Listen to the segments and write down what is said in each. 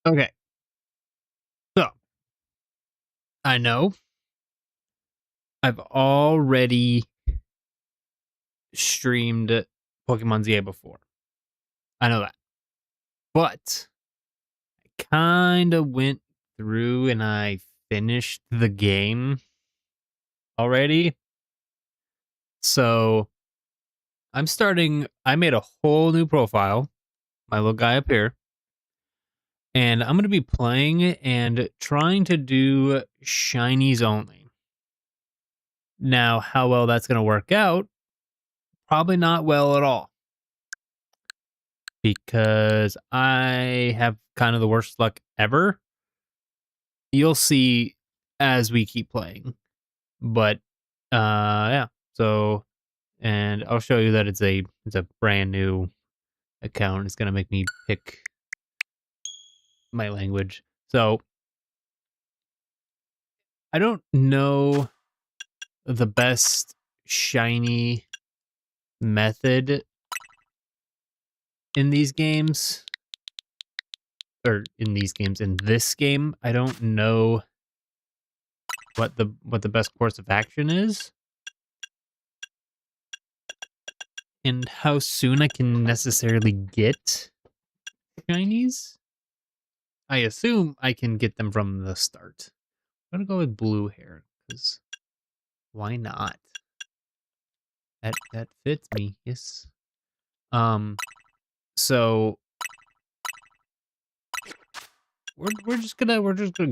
Okay. So, I know I've already streamed Pokemon ZA before. I know that. But I kind of went through and I finished the game already. So, I made a whole new profile, my little guy up here, and I'm going to be playing and trying to do shinies only. Now, how well that's going to work out? Probably not well at all. Because I have kind of the worst luck ever. You'll see as we keep playing. But yeah. So, and I'll show you that it's a brand new account. It's gonna make me pick my language. So I don't know the best shiny method in these games. Or in this game, I don't know what the best course of action is and how soon I can necessarily get shinies. I assume I can get them from the start. I'm gonna go with blue hair because why not? That fits me. Yes. So we're just gonna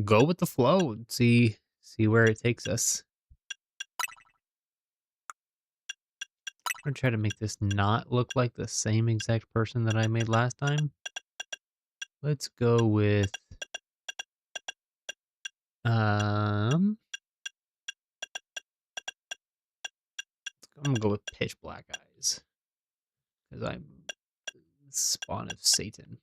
go with the flow and see where it takes us. I'm gonna try to make this not look like the same exact person that I made last time. Let's go with I'm gonna go with pitch black eyes because I'm spawn of Satan.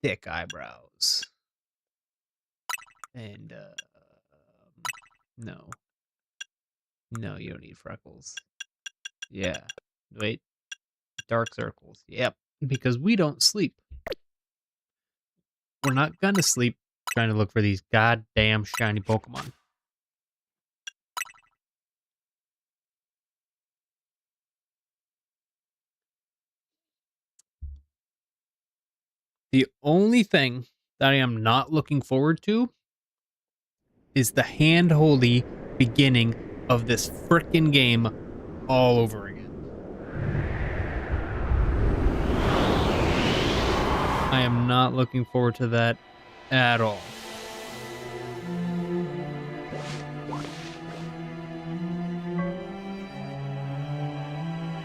Thick eyebrows. And no. No, you don't need freckles. Yeah. Wait. Dark circles. Yep. Because we don't sleep. We're not gonna sleep trying to look for these goddamn shiny Pokemon. The only thing that I am not looking forward to is the hand-holdy beginning of this frickin' game all over again. I am not looking forward to that at all.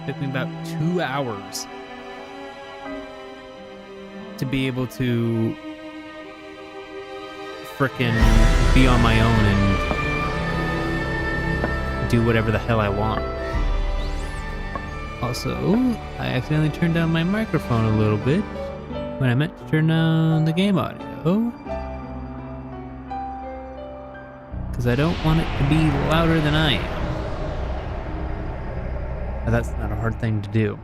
It took me about 2 hours to be able to frickin' be on my own and do whatever the hell I want. Also, I accidentally turned down my microphone a little bit when I meant to turn down the game audio. Because I don't want it to be louder than I am. But that's not a hard thing to do.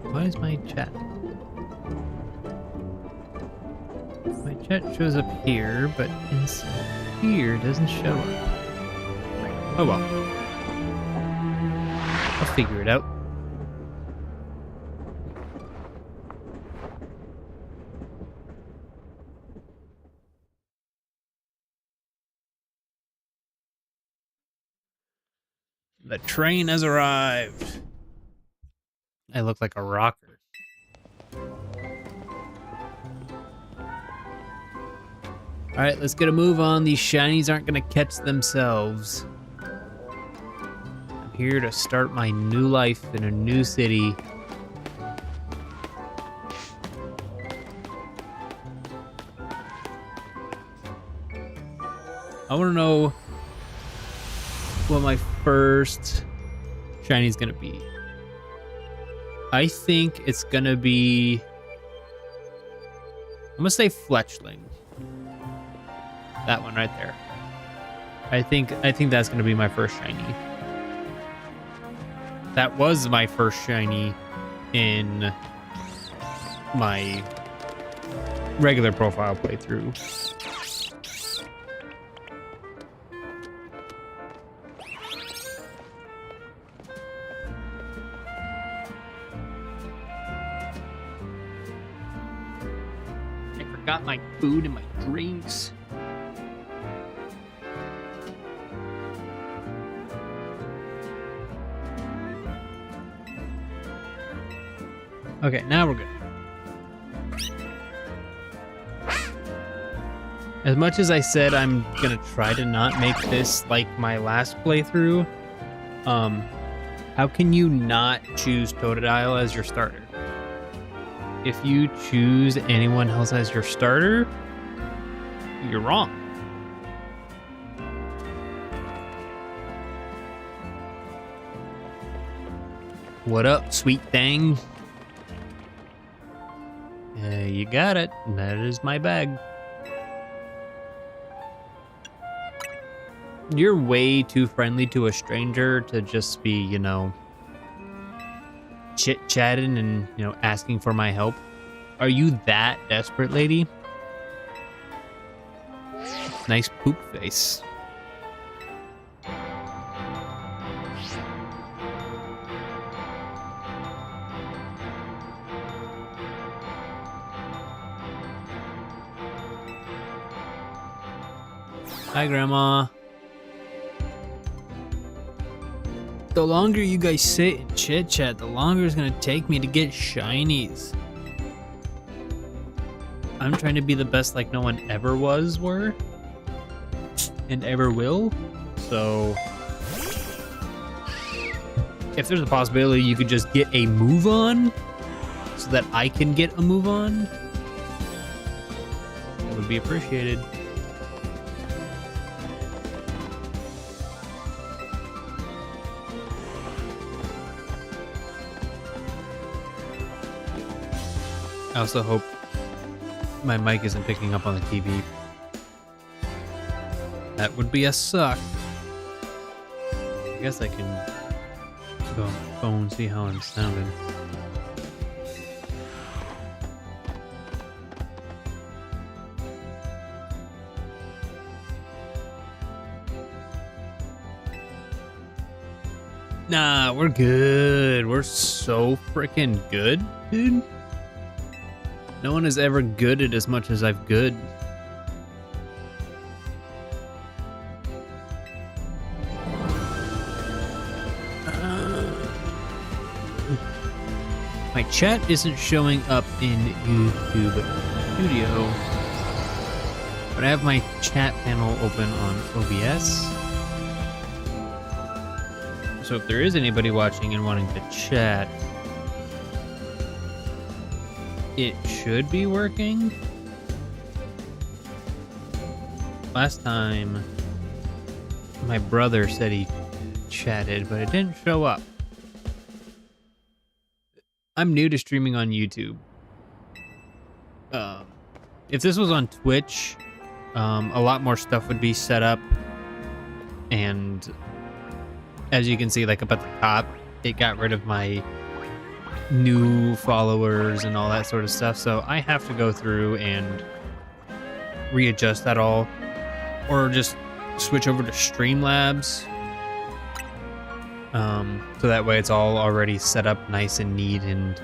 Why is my chat? My chat shows up here, but inside here doesn't show up. Oh well. I'll figure it out. The train has arrived. I look like a rocker. Alright, let's get a move on. These shinies aren't gonna catch themselves. I'm here to start my new life in a new city. I wanna know what my first shiny is gonna be. I think it's gonna be I'm gonna say Fletchling. That one right there. I think that's gonna be my first shiny. That was my first shiny in my regular profile playthrough. I forgot my food and my drinks. Okay, now we're good. As much as I said I'm gonna try to not make this like my last playthrough, how can you not choose Totodile as your starter? If you choose anyone else as your starter, you're wrong. What up, sweet thing? You got it. That is my bag. You're way too friendly to a stranger to just be, you know, chit-chatting and, you know, asking for my help. Are you that desperate, lady? Nice poop face. Hi, Grandma. The longer you guys sit and chit-chat, the longer it's gonna take me to get shinies. I'm trying to be the best like no one ever were, and ever will. So, if there's a possibility you could just get a move on, so that I can get a move on, that would be appreciated. I also hope my mic isn't picking up on the TV. That would be a suck. I guess I can go on the phone, see how I'm sounding. Nah, we're good. We're so freaking good, dude. No one has ever gooded as much as I've good. My chat isn't showing up in YouTube Studio, but I have my chat panel open on OBS. So if there is anybody watching and wanting to chat, it should be working. Last time, my brother said he chatted, but it didn't show up. I'm new to streaming on YouTube. If this was on Twitch, a lot more stuff would be set up. And as you can see, like up at the top, it got rid of my new followers and all that sort of stuff, so I have to go through and readjust that all, or just switch over to Streamlabs, so that way it's all already set up nice and neat and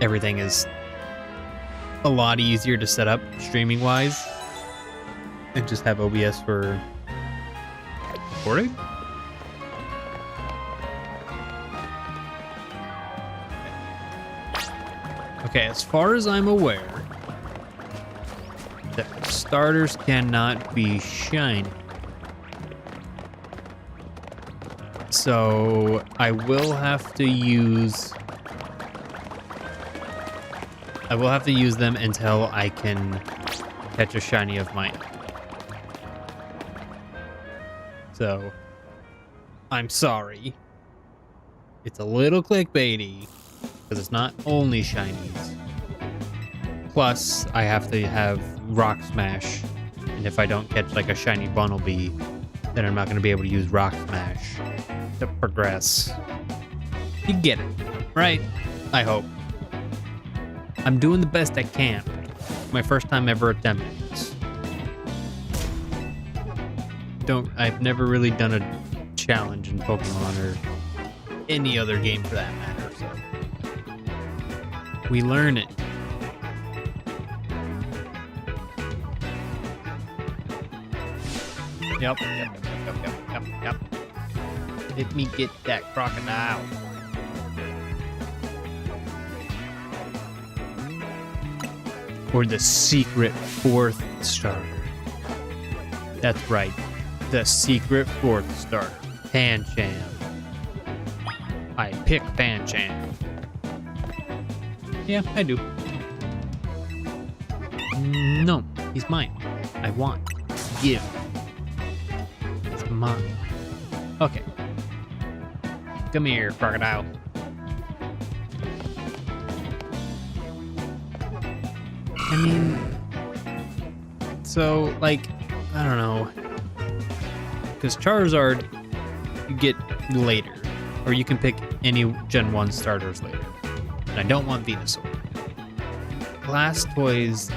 everything is a lot easier to set up streaming wise, and just have OBS for recording. Okay, as far as I'm aware, the starters cannot be shiny. So I will have to use them until I can catch a shiny of my own. So I'm sorry. It's a little clickbaity. Because it's not only shinies. Plus, I have to have Rock Smash. And if I don't catch like a shiny Bunnelby, then I'm not going to be able to use Rock Smash to progress. You get it, right? I hope. I'm doing the best I can. My first time ever attempting this. I've never really done a challenge in Pokemon or any other game for that matter, so we learn it. Yep. Let me get that crocodile. Or the secret 4th starter. That's right. The secret 4th starter. Pancham. I pick Pancham. Yeah, I do. No, he's mine. I want. Give. It's mine. Okay. Come here, crocodile. I mean, so, like, I don't know. Because Charizard, you get later. Or you can pick any Gen 1 starters later. And I don't want Venusaur. Blastoise,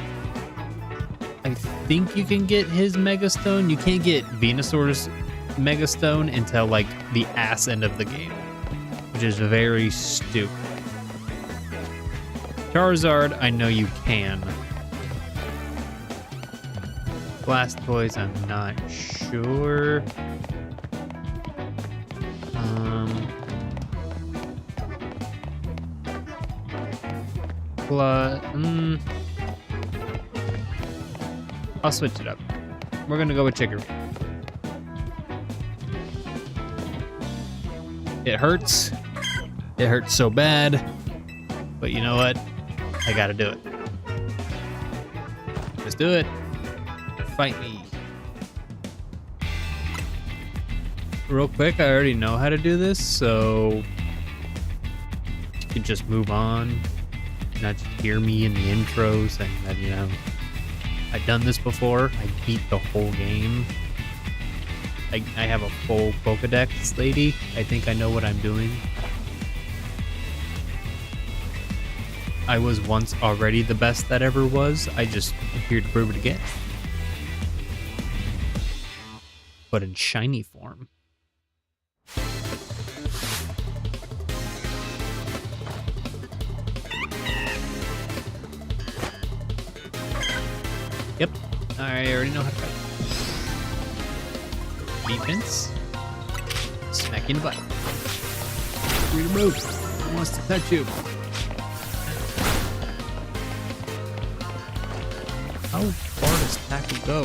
I think you can get his Mega Stone. You can't get Venusaur's Mega Stone until, like, the ass end of the game. Which is very stupid. Charizard, I know you can. Blastoise, I'm not sure. I'll switch it up. We're gonna go with Chicory. It hurts. It hurts so bad. But you know what? I gotta do it. Just do it. Fight me. Real quick, I already know how to do this, so you can just move on. Not just hear me in the intro saying that, you know, I've done this before. I beat the whole game. I have a full POKE-DEX, lady. I think I know what I'm doing. I was once already the best that ever was. I just am here to prove it again. But in shiny form. Yep, I already know how to fight. Defense. Smack you in the butt. Free to move. Who wants to touch you? How far does tackle go?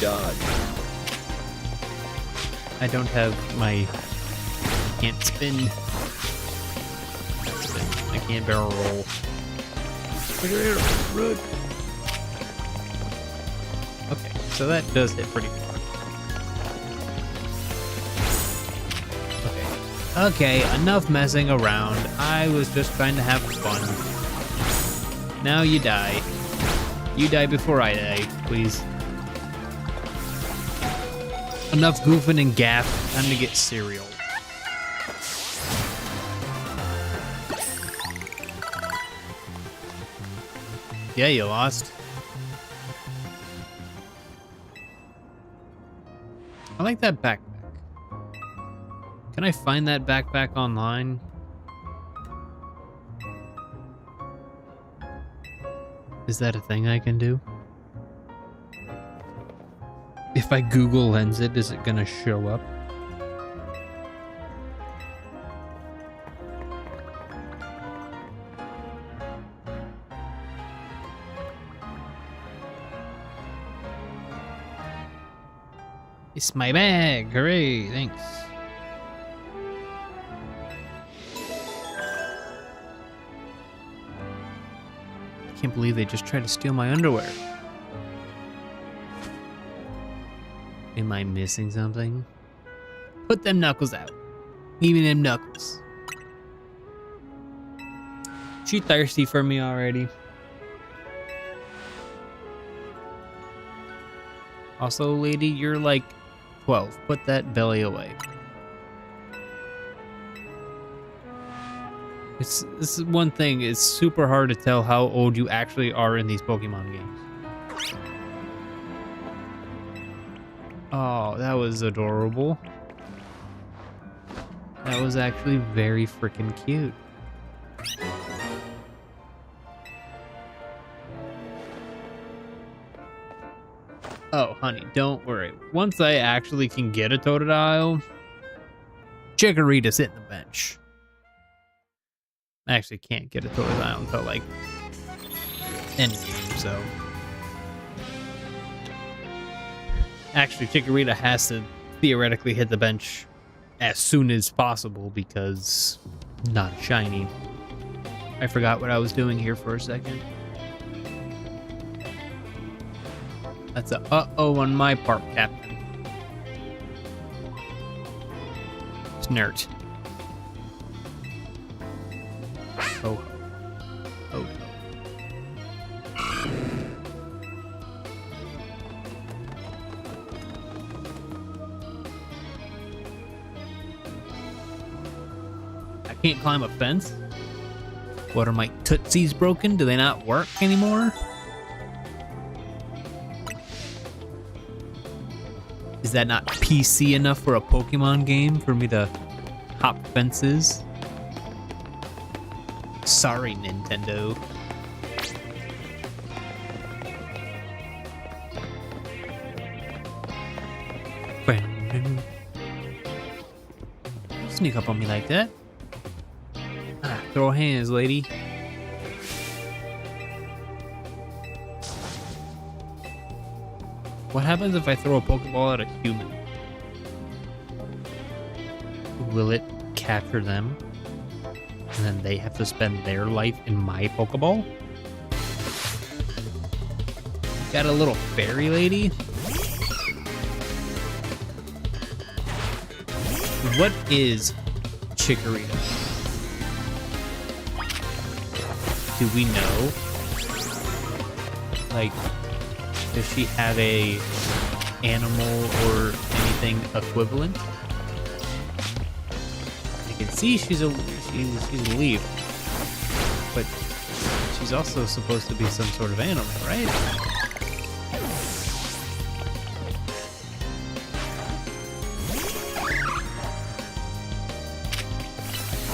Dodge. I don't have my... Can't spin. I can't barrel roll. Run. Okay, so that does hit pretty far. Okay, enough messing around. I was just trying to have fun. Now you die. You die before I die, please. Enough goofing and gaff. Time to get cereal. Yeah, you lost. I like that backpack. Can I find that backpack online? Is that a thing I can do? If I Google Lens it, is it gonna show up? It's my bag! Hooray! Thanks. I can't believe they just tried to steal my underwear. Am I missing something? Put them knuckles out. Give me them knuckles. She thirsty for me already. Also, lady, you're like 12. Put that belly away. This is one thing. It's super hard to tell how old you actually are in these Pokemon games. Oh, that was adorable. That was actually very freaking cute. Oh, honey, don't worry. Once I actually can get a Totodile, Chikorita's sitting the bench. I actually can't get a Totodile until, like, endgame, so... Actually, Chikorita has to theoretically hit the bench as soon as possible because not shiny. I forgot what I was doing here for a second. That's a uh-oh on my part, Captain. Snert. Oh. Oh. I can't climb a fence? What, are my tootsies broken? Do they not work anymore? Is that not PC enough for a Pokemon game for me to hop fences? Sorry, Nintendo. Don't sneak up on me like that. Ah, throw hands, lady. What happens if I throw a Pokeball at a human? Will it capture them? And then they have to spend their life in my Pokeball? Got a little fairy lady? What is Chikorita? Do we know? Like, does she have a animal or anything equivalent? You can see she's a leaf, but she's also supposed to be some sort of animal, right?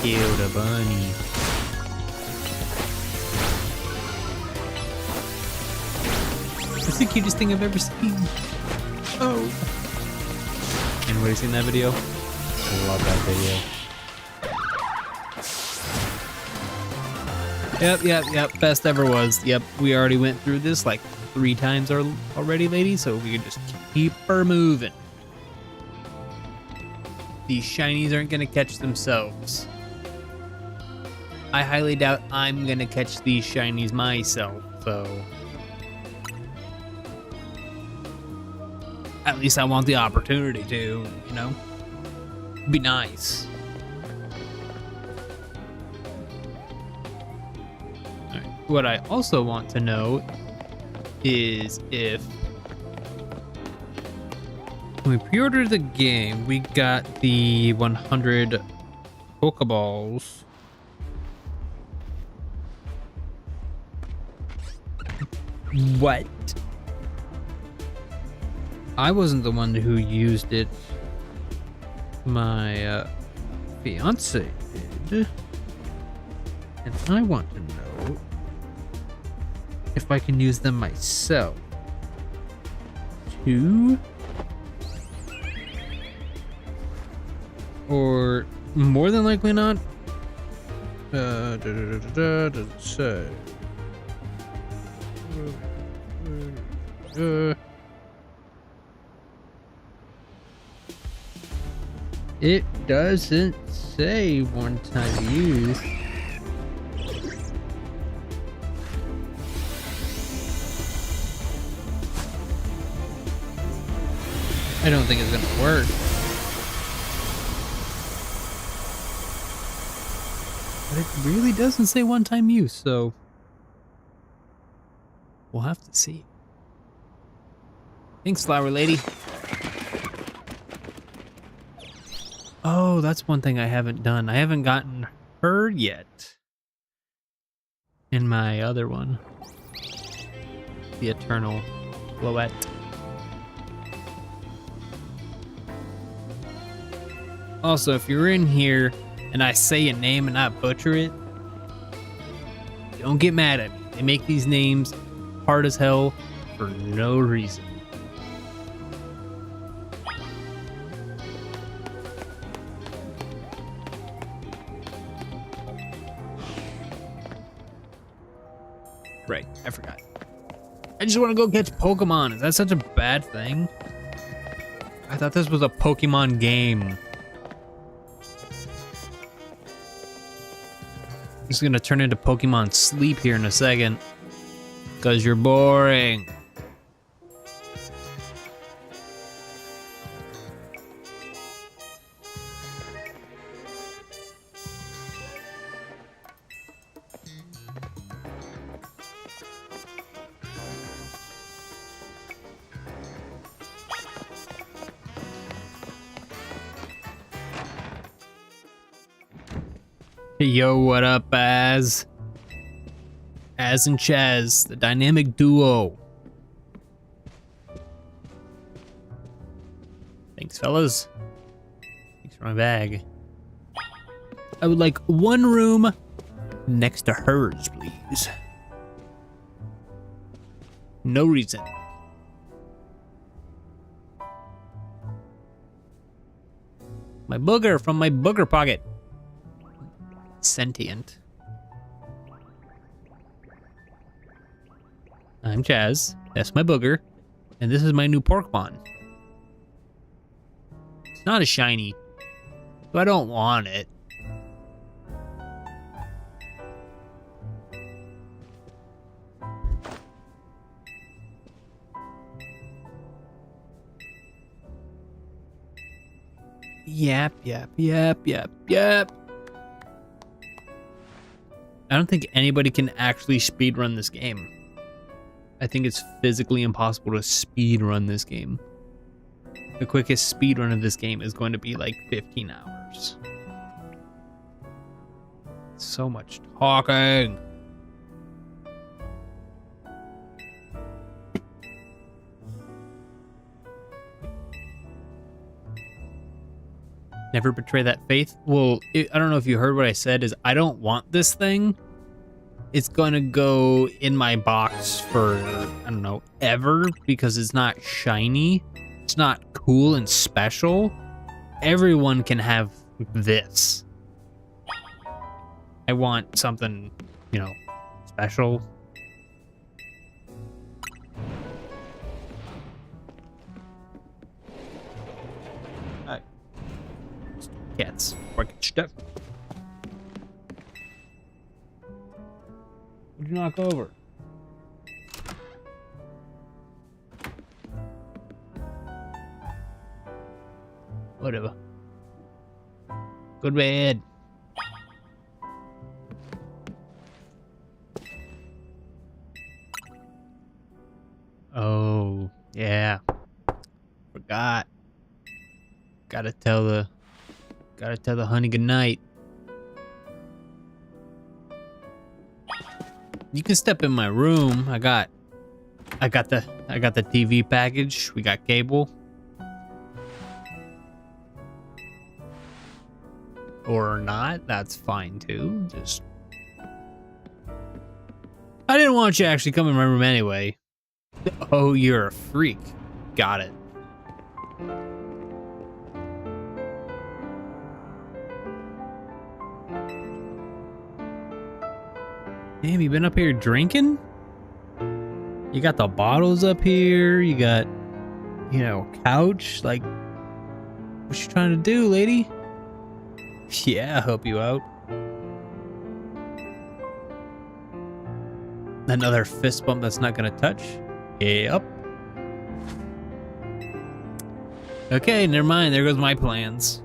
Killed a bunny. It's the cutest thing I've ever seen. Oh. Anybody seen that video? I love that video. Yep. Best ever was. Yep, we already went through this like 3 times already, lady, so we can just keep her moving. These shinies aren't gonna catch themselves. I highly doubt I'm gonna catch these shinies myself, so... At least I want the opportunity to, you know? Be nice. Alright. What I also want to know is if... when we pre-ordered the game, we got the 100 Pokeballs. What? I wasn't the one who used it. My fiance did. And I want to know if I can use them myself. Too? Or more than likely not. Does it say? It doesn't say one-time use. I don't think it's gonna work. But it really doesn't say one-time use, so we'll have to see. Thanks, flower lady. Oh, that's one thing I haven't done. I haven't gotten her yet. In my other one. The Eternal Floette. Also, if you're in here and I say a name and I butcher it, don't get mad at me. They make these names hard as hell for no reason. Right, I forgot. I just want to go catch Pokemon. Is that such a bad thing? I thought this was a Pokemon game. This is gonna turn into Pokemon Sleep here in a second. Cause you're boring. Yo, what up, Az? Az and Chaz, the dynamic duo. Thanks, fellas. Thanks for my bag. I would like one room next to hers, please. No reason. My booger from my booger pocket. Sentient. I'm Chaz. That's my booger. And this is my new Porkmon. It's not a shiny, so I don't want it. Yep. I don't think anybody can actually speedrun this game. I think it's physically impossible to speedrun this game. The quickest speedrun of this game is going to be like 15 hours. So much talking. Never betray that faith. Well, I don't know if you heard what I said is I don't want this thing. It's gonna go in my box for, I don't know, ever, because it's not shiny. It's not cool and special. Everyone can have this. I want something, you know, special. Cats. Fucking stuff. What'd you knock over? Whatever. Good bed. Oh, yeah. Forgot. Gotta tell the honey goodnight. You can step in my room. I got the TV package. We got cable. Or not, that's fine too. Just I didn't want you to actually come in my room anyway. Oh, you're a freak. Got it. Damn, you been up here drinking? You got the bottles up here. You got, you know, couch. Like, what you trying to do, lady? Yeah, I'll help you out. Another fist bump that's not gonna touch. Yep. Okay, never mind. There goes my plans.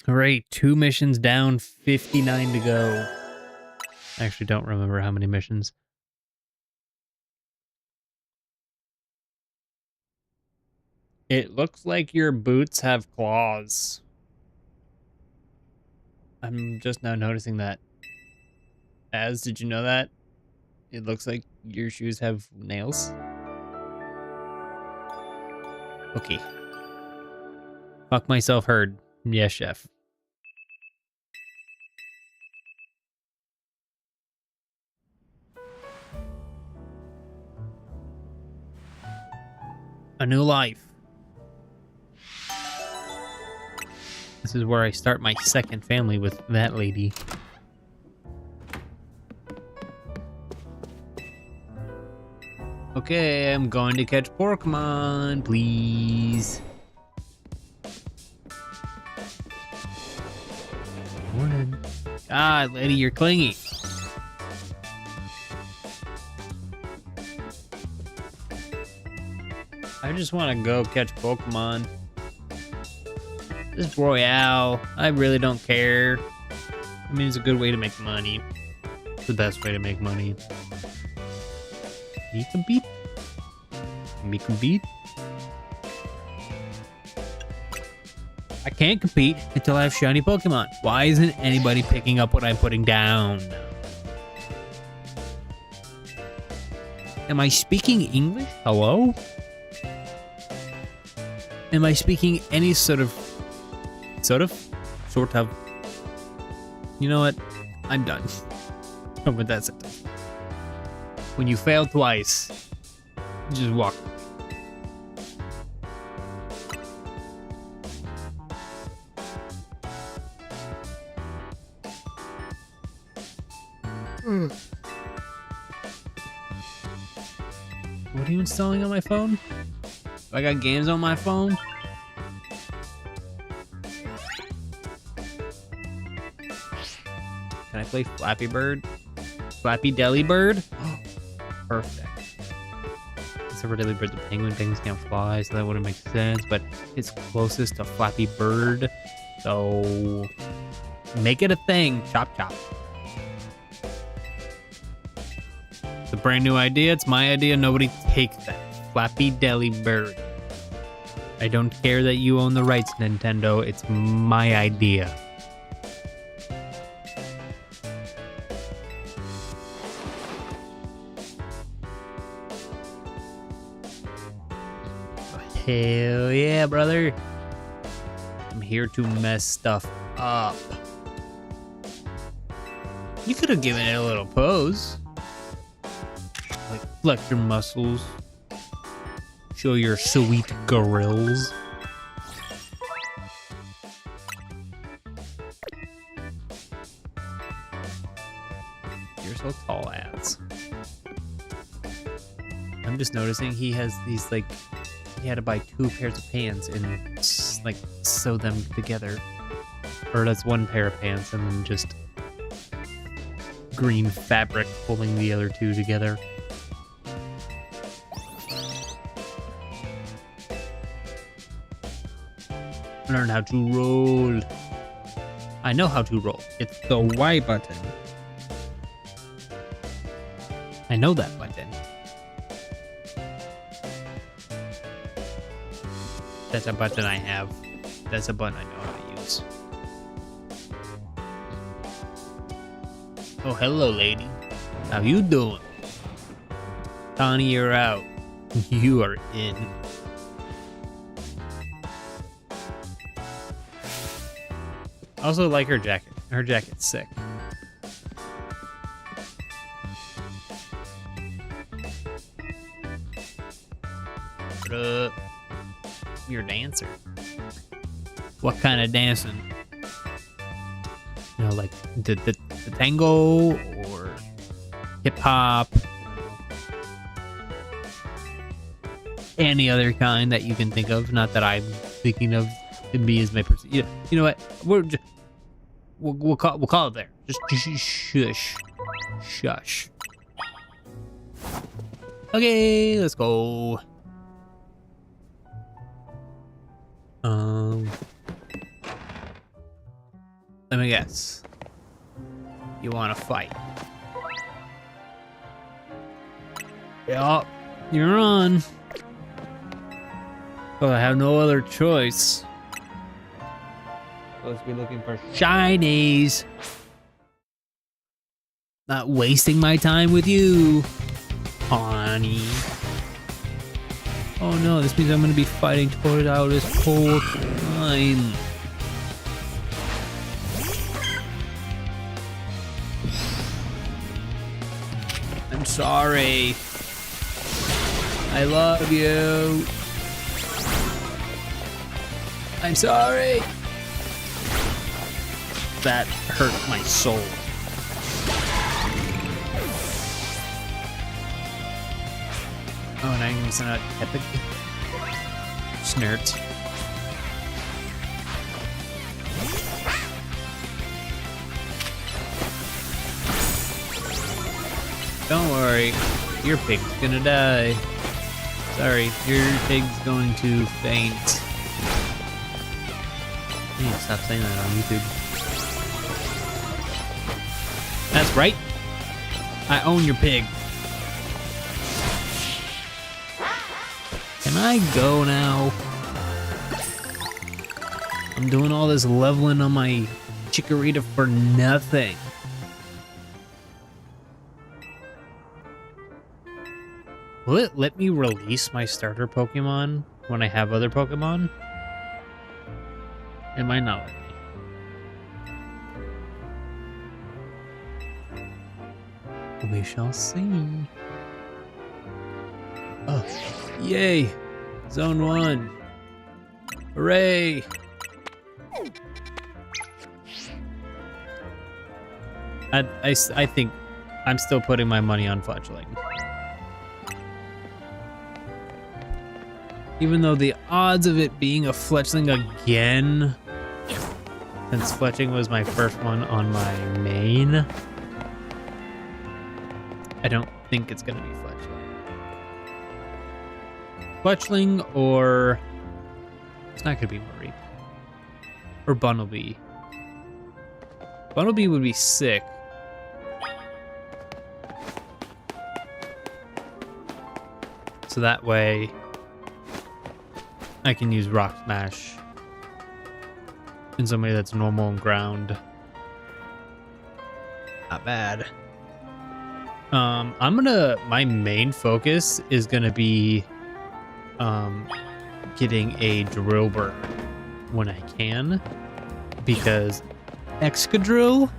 All Great. 2 missions down, 59 to go. I actually don't remember how many missions. It looks like your boots have claws. I'm just now noticing that. Did you know that? It looks like your shoes have nails. Okay. Fuck myself heard. Yes, chef. A new life. This is where I start my second family with that lady. Okay, I'm going to catch Pokemon, please. Morning. God, lady, you're clingy. I just want to go catch Pokemon. This Royale, I really don't care. I mean, it's a good way to make money. It's the best way to make money. You compete? Me compete? I can't compete until I have shiny Pokemon. Why isn't anybody picking up what I'm putting down? Am I speaking English? Hello? Am I speaking any sort of... Sort of? You know what? I'm done. I'm with that sentence. When you fail twice, just walk. What are you installing on my phone? I got games on my phone? Can I play Flappy Bird? Flappy Deli Bird? Perfect. Except for Deli Bird, the penguin things can't fly, so that wouldn't make sense, but it's closest to Flappy Bird, so make it a thing. Chop chop. It's a brand new idea. It's my idea. Nobody take that. Flappy Deli Bird. I don't care that you own the rights, Nintendo. It's my idea. Hell yeah, brother. I'm here to mess stuff up. You could have given it a little pose. Like, flex your muscles. Show your sweet grills. You're so tall, ads. I'm just noticing he has these, like, he had to buy 2 pairs of pants and, like, sew them together. Or that's 1 pair of pants and then just green fabric pulling the other 2 together. Learn how to roll. I know how to roll. It's the Y button. I know that button. That's a button I have. That's a button I know how to use. Oh, hello, lady. How you doing? Tawny, you're out. You are in. I also like her jacket. Her jacket's sick. What up? You're a dancer. What kind of dancing? You know, like the tango or hip hop, any other kind that you can think of. Not that I'm thinking of me as my person. You know what? We'll call it there. Just shush. Okay, let's go. Let me guess. You want to fight? Yup, you're on. Well, I have no other choice. Supposed to be looking for shinies. Not wasting my time with you, honey. Oh no, this means I'm gonna be fighting Tornado this whole time. I'm sorry. I love you. I'm sorry. That hurt my soul. Oh, and I'm using an epic snert. Don't worry, your pig's gonna die. Sorry, your pig's going to faint. I need to stop saying that on YouTube. That's right. I own your pig. Can I go now? I'm doing all this leveling on my Chikorita for nothing. Will it let me release my starter Pokemon when I have other Pokemon? It might not let me. We shall see. Oh, yay! Zone 1. Hooray! I think I'm still putting my money on Fletchling. Even though the odds of it being a Fletchling again, since Fletchling was my first one on my main, I don't think it's gonna be Fletchling. Fletchling or it's not gonna be Marie or Bunnelby. Bunnelby would be sick. So that way I can use Rock Smash in somebody that's normal and ground. Not bad. My main focus is gonna be getting a Drillbur when I can, because Excadrill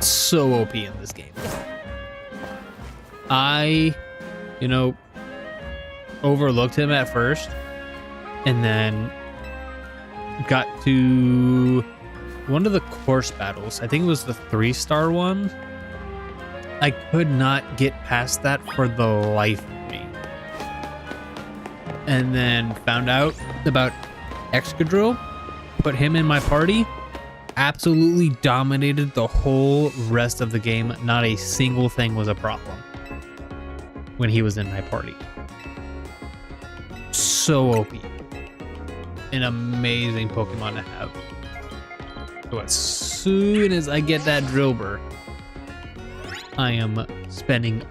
so OP in this game. I overlooked him at first and then got to one of the course battles. I think it was the 3-star one. I could not get past that for the life of me. And then found out about Excadrill, put him in my party, absolutely dominated the whole rest of the game. Not a single thing was a problem when he was in my party. So OP. An amazing Pokemon to have. So as soon as I get that Drillbur, I am spending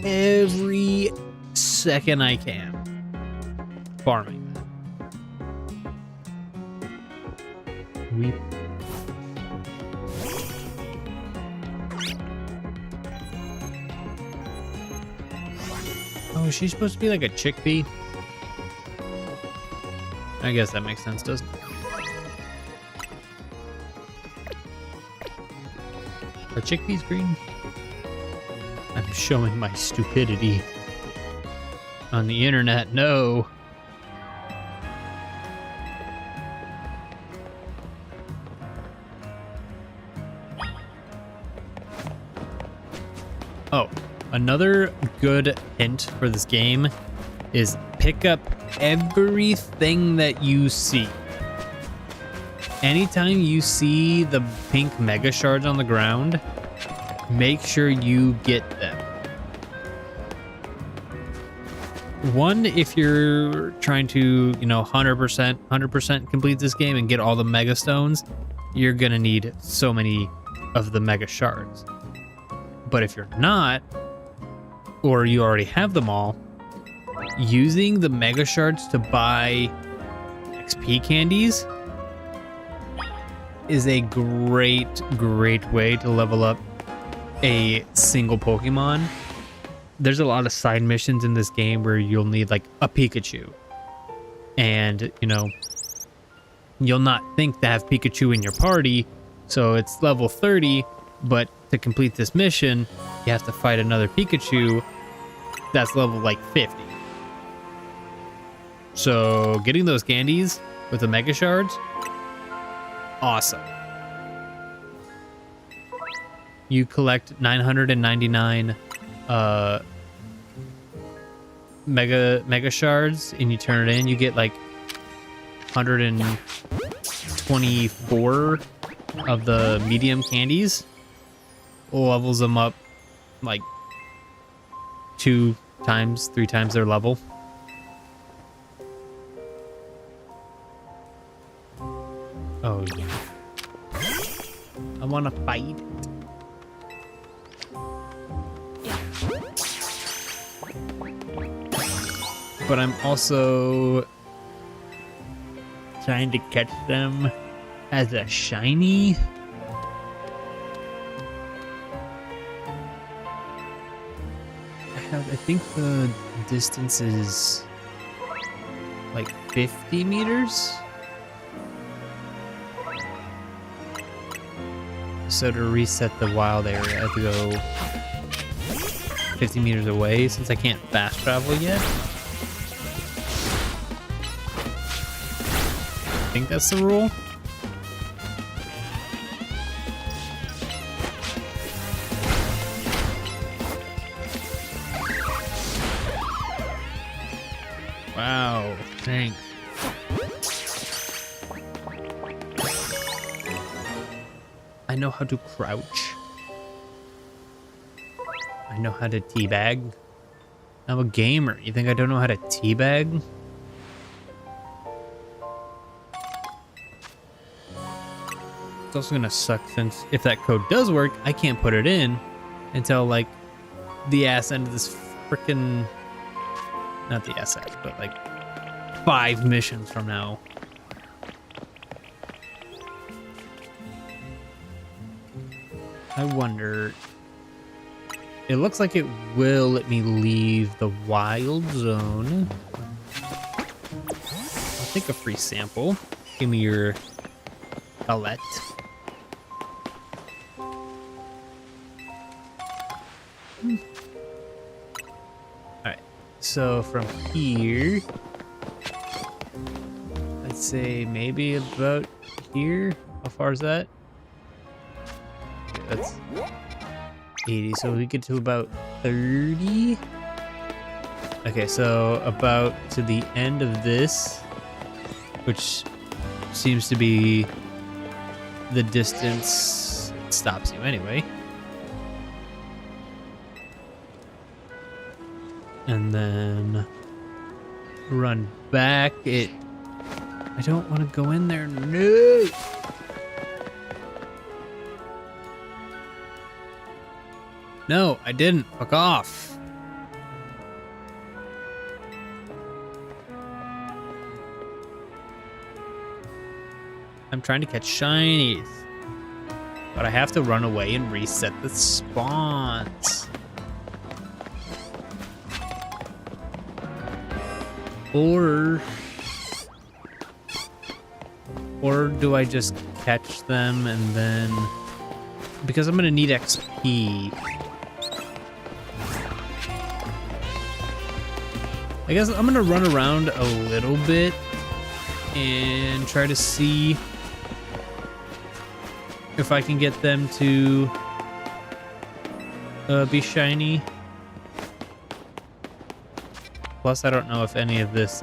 every second I can farming that. Weep. Oh, is she supposed to be like a chickpea? I guess that makes sense, doesn't it? Are chickpeas green? I'm showing my stupidity on the internet. No. Oh, another good hint for this game is pick up everything that you see. Anytime you see the pink mega shards on the ground, make sure you get them. One, if you're trying to, 100% complete this game and get all the mega stones, you're going to need so many of the mega shards. But if you're not, or you already have them all, using the mega shards to buy XP candies is a great way to level up a single Pokemon. There's a lot of side missions in this game where you'll need like a Pikachu, and you know, you'll not think to have Pikachu in your party, so it's level 30, but to complete this mission you have to fight another Pikachu that's level like 50. So getting those candies with the mega shards, awesome. You collect 999 mega shards and you turn it in, you get like 124 of the medium candies. Levels them up like 2 times, 3 times their level. Oh yeah, I want to fight it. But I'm also trying to catch them as a shiny. I think the distance is like 50 meters. So to reset the wild area, I have to go 50 meters away since I can't fast travel yet. I think that's the rule. Wow, thanks. I know how to crouch. I know how to teabag. I'm a gamer. You think I don't know how to teabag? It's also gonna suck since if that code does work, I can't put it in until like the ass end of this frickin', not the ass end, but like 5 missions from now. I wonder, it looks like it will let me leave the wild zone. I'll take a free sample. Give me your palette. Alright, so from here, I'd say maybe about here. How far is that? Okay, that's 80, so we get to about 30. Okay, so about to the end of this, which seems to be the distance it stops you anyway. And then run back. I don't want to go in there. No. No, I didn't. Fuck off. I'm trying to catch shinies, but I have to run away and reset the spawns. Or do I just catch them and then, because I'm gonna need XP. I guess I'm gonna run around a little bit and try to see if I can get them to be shiny. Plus, I don't know if any of this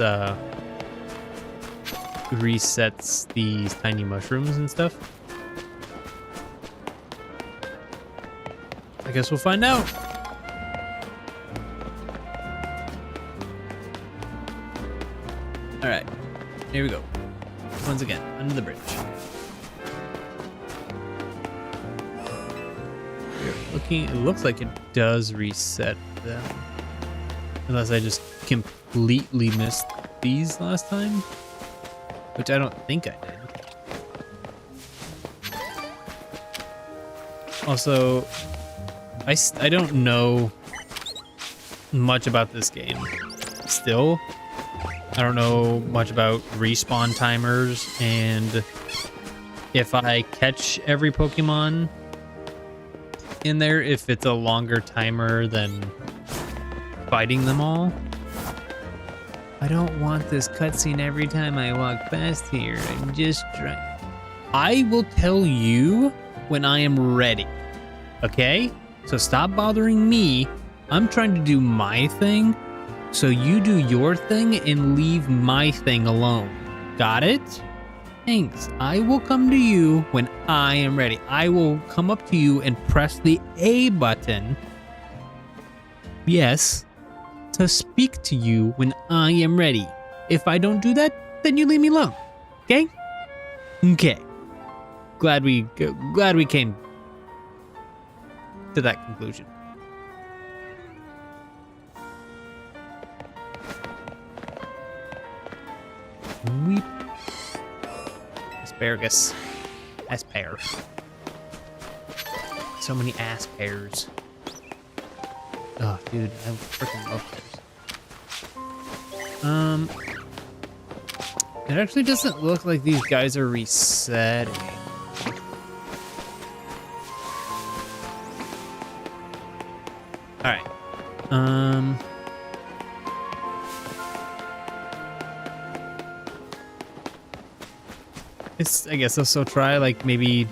resets these tiny mushrooms and stuff. I guess we'll find out. All right, here we go. Once again, under the bridge. looking, it looks like it does reset them. Unless I just completely missed these last time. Which I don't think I did. Also, I don't know much about this game. Still, I don't know much about respawn timers and if I catch every Pokemon in there, if it's a longer timer than fighting them all. I don't want this cutscene every time I walk past here. I'm just trying. I will tell you when I am ready. Okay? So stop bothering me. I'm trying to do my thing. So you do your thing and leave my thing alone. Got it? Thanks. I will come to you when I am ready. I will come up to you and press the A button. Yes. To speak to you when I am ready. If I don't do that, then you leave me alone. Okay? Okay. Glad we came to that conclusion. Weep. Asparagus. Aspare. So many ass pears. Oh, dude, I freaking love pears. It actually doesn't look like these guys are resetting. Alright. I guess I'll still try like maybe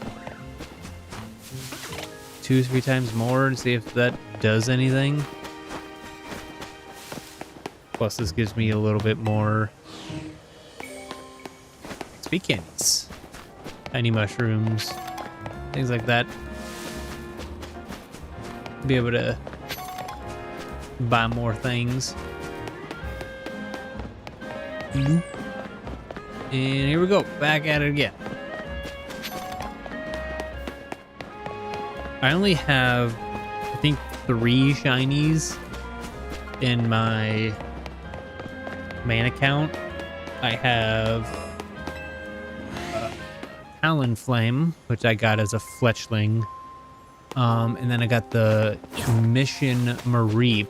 2-3 times more and see if that does anything. Plus this gives me a little bit more XP candies, tiny mushrooms, things like that. Be able to buy more things. And here we go, back at it again. I only have, I think, 3 shinies in my main account. I have Talonflame, which I got as a fletchling. And then I got the Mission Mareep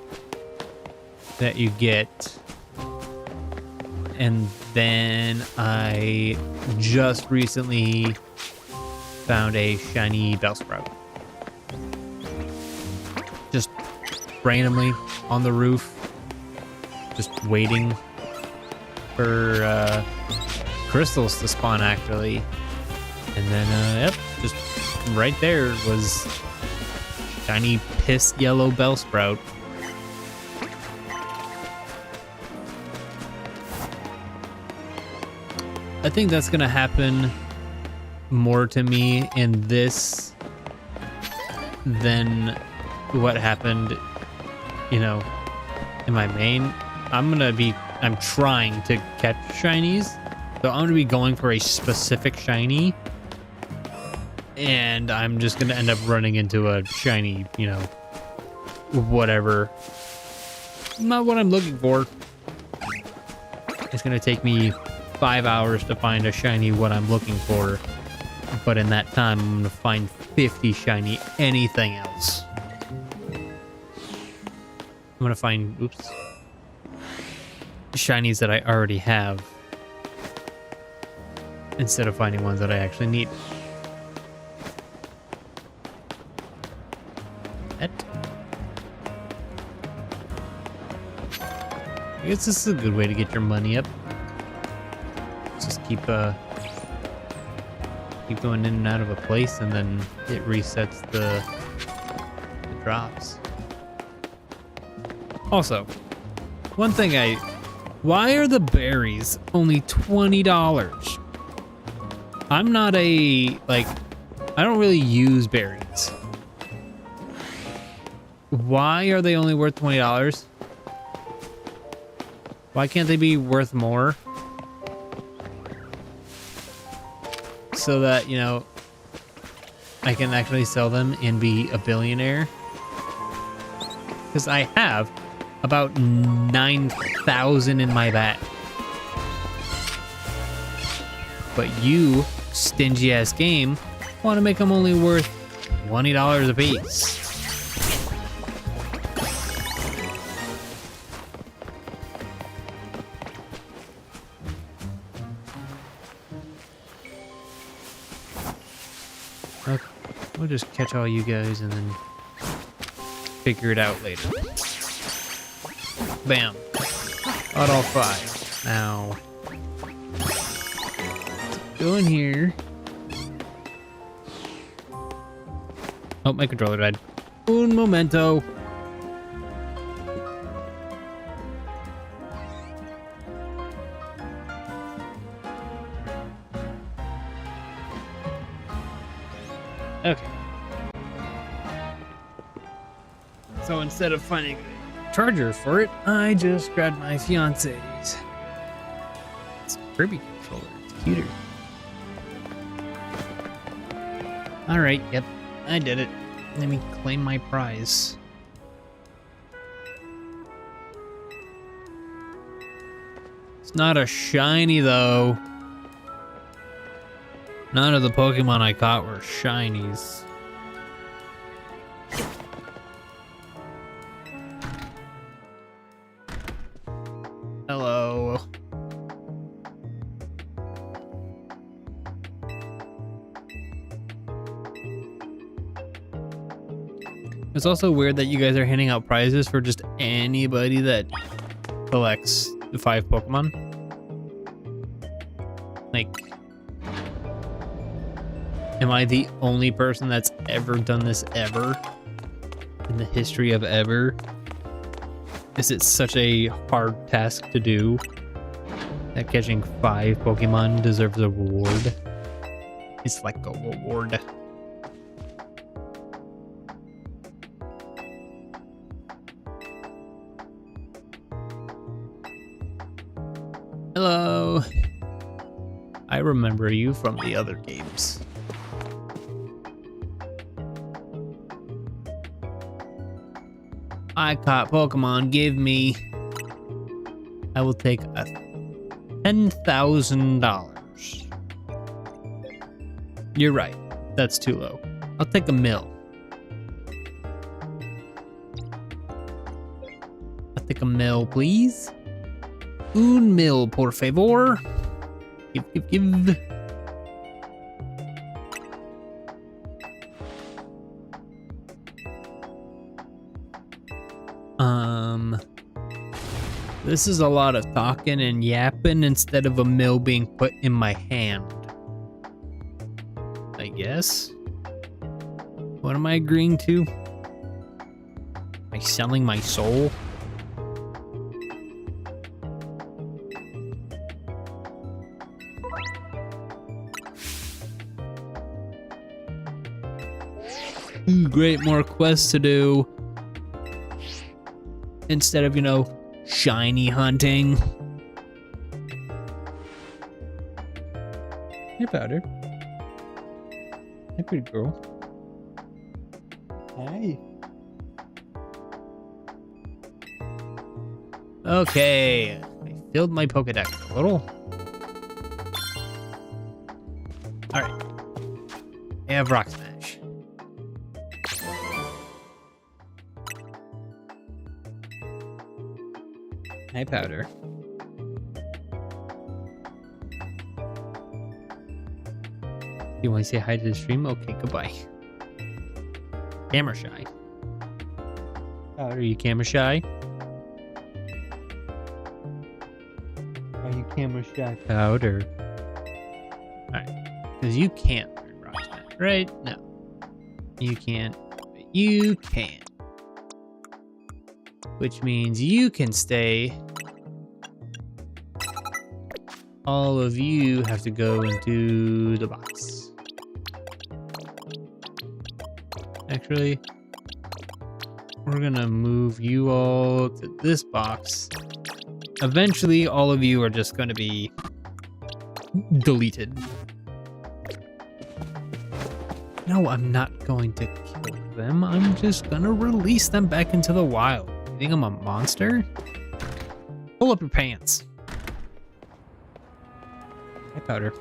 that you get. And then I just recently found a shiny Bellsprout. Just randomly on the roof, just waiting for crystals to spawn actually. And then, yep, just right there was shiny piss yellow Bellsprout. I think that's gonna happen more to me in this than what happened, you know, in my main. I'm trying to catch shinies, so I'm gonna be going for a specific shiny, and I'm just gonna end up running into a shiny, you know, whatever. Not what I'm looking for. It's gonna take me 5 hours to find a shiny what I'm looking for, but in that time I'm gonna find 50 shiny anything else. I'm gonna find, oops, shinies that I already have instead of finding ones that I actually need. I guess this is a good way to get your money up. Just keep going in and out of a place, and then it resets the drops. Also, one thing why are the berries only $20? I'm not I don't really use berries. Why are they only worth $20? Why can't they be worth more? So that, you know, I can actually sell them and be a billionaire. Because I have about 9,000 in my bag. But you, stingy ass game, want to make them only worth $20 a piece. Okay, we'll just catch all you guys and then figure it out later. Bam. Got all 5. Now, go in here. Oh, my controller died. Un momento. Okay. So instead of finding a charger for it, I just grabbed my fiance's. It's a Kirby controller. It's cuter. Alright, yep. I did it. Let me claim my prize. It's not a shiny, though. None of the Pokemon I caught were shinies. Hello. It's also weird that you guys are handing out prizes for just anybody that collects the 5 Pokemon. Like, am I the only person that's ever done this ever? In the history of ever? Is it such a hard task to do that catching 5 Pokemon deserves a reward? It's like a reward. Hello. I remember you from the other games. I caught Pokemon. Give me. I will take a $10,000. You're right. That's too low. I'll take $1 million. I'll take $1 million, please. $1 million, por favor. Give. This is a lot of talking and yapping instead of $1 million being put in my hand. I guess. What am I agreeing to? Am I selling my soul? Ooh, great, more quests to do. Instead of, shiny hunting. Hey, Powder. Hey, pretty girl. Hi. Okay, I filled my POKE-DEX a little. Alright. I have Rock Smash. Hi, Powder. You want to say hi to the stream? Okay, goodbye. Camera shy. Powder, are you camera shy? Are you camera shy, Powder? Alright. Because you can't Rock Smash, right? No. You can't. But you can. Which means you can stay. All of you have to go into the box. Actually, we're gonna move you all to this box. Eventually, all of you are just gonna be deleted. No, I'm not going to kill them. I'm just gonna release them back into the wild. You think I'm a monster? Pull up your pants. Hi, Powder.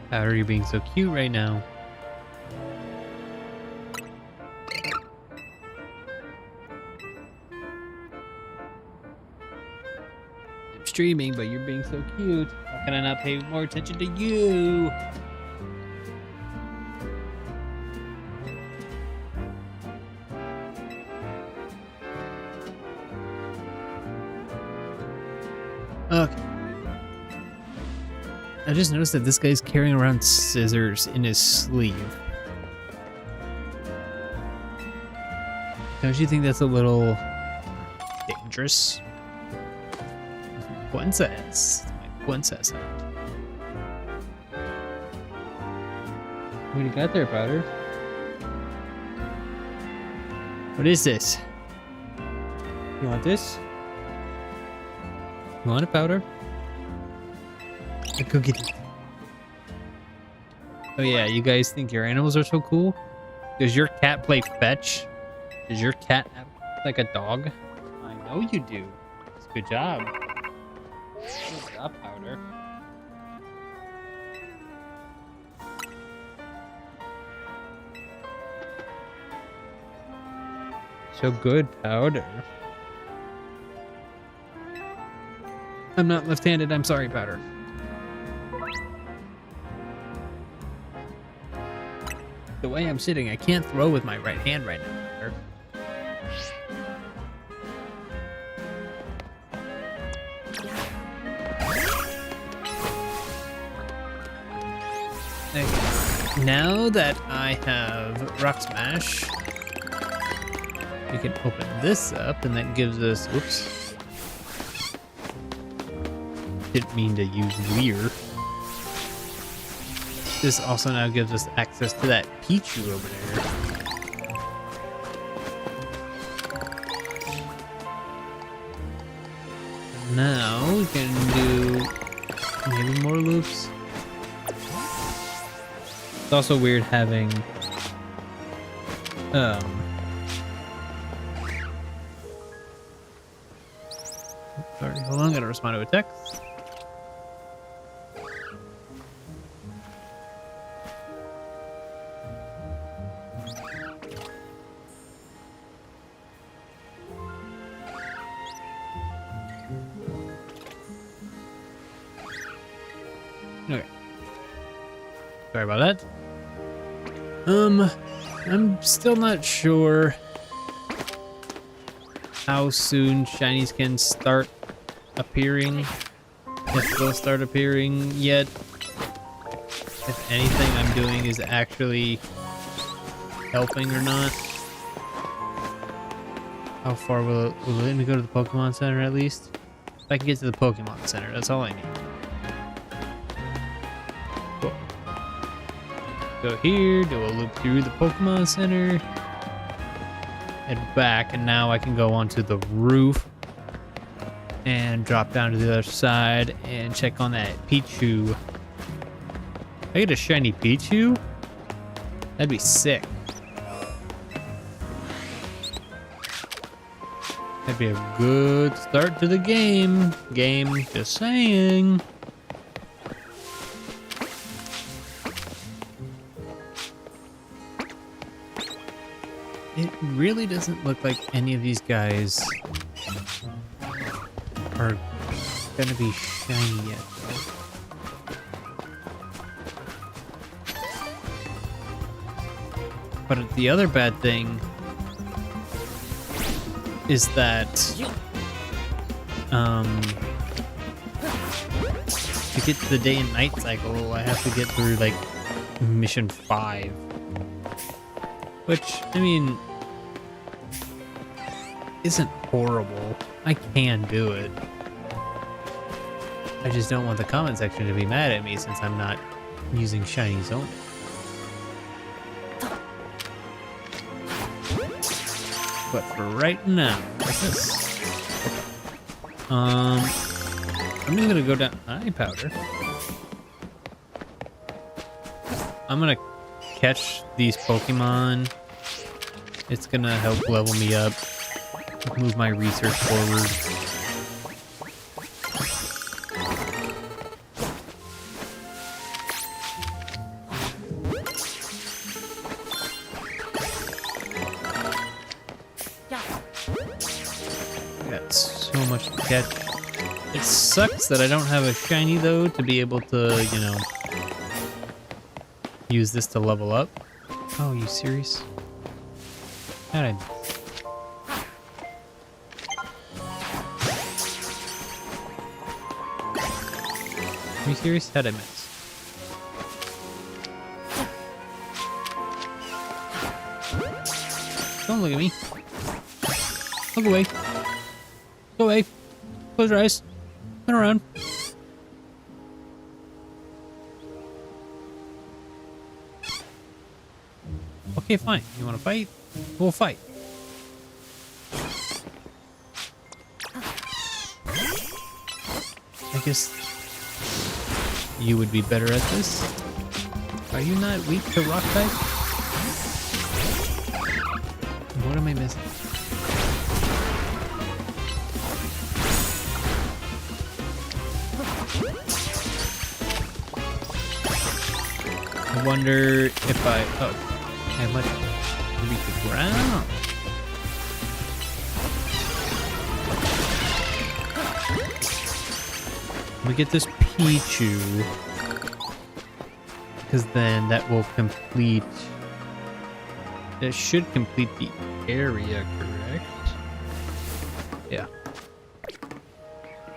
Powder, you're being so cute right now. I'm streaming, but you're being so cute. How can I not pay more attention to you? Okay. I just noticed that this guy's carrying around scissors in his sleeve. Don't you think that's a little dangerous? Princess. My princess. What do you got there, Powder? What is this? You want this? You want it, Powder? Go get it. Oh yeah, you guys think your animals are so cool? Does your cat play fetch? Does your cat act like a dog? I know you do. It's a good job. Good job, Powder. So good, Powder. I'm not left-handed. I'm sorry, Powder. The way I'm sitting, I can't throw with my right hand right now. Powder. Okay. Now that I have Rock Smash, we can open this up, and that gives us. Whoops. Didn't mean to use Weir. This also now gives us access to that Pichu over there. Now we can do maybe more loops. It's also weird having sorry, hold on, gotta respond to a text. Okay. Sorry about that. I'm still not sure how soon shinies can start appearing. If they'll start appearing yet. If anything I'm doing is actually helping or not. How far will it let me go to the Pokemon Center at least? If I can get to the Pokemon Center, that's all I need. Cool. Go here, do a loop through the Pokemon Center, head back, and now I can go onto the roof and drop down to the other side and check on that Pichu. I get a shiny Pichu? That'd be sick. That'd be a good start to the game. Just saying. It really doesn't look like any of these guys are gonna be shiny yet, though. But the other bad thing is that to get to the day and night cycle, I have to get through like mission 5, which I mean isn't horrible. I can do it. I just don't want the comment section to be mad at me since I'm not using shinies only. But for right now, what's this? I'm just gonna go down. Eye powder. I'm gonna catch these Pokemon. It's gonna help level me up, move my research forward. Got so much to catch. It sucks that I don't have a shiny though to be able to, you know, use this to level up. Oh, you serious? How'd I miss? Are you serious? How'd I miss? Don't look at me. Look away. Go away. Close your eyes. Turn around. Okay, fine. You want to fight? We'll fight. I guess you would be better at this. Are you not weak to rock type? What am I missing? I wonder if I... Oh, how much reach the ground? We get this Pichu, because then that will complete... That should complete the area, correct? Yeah.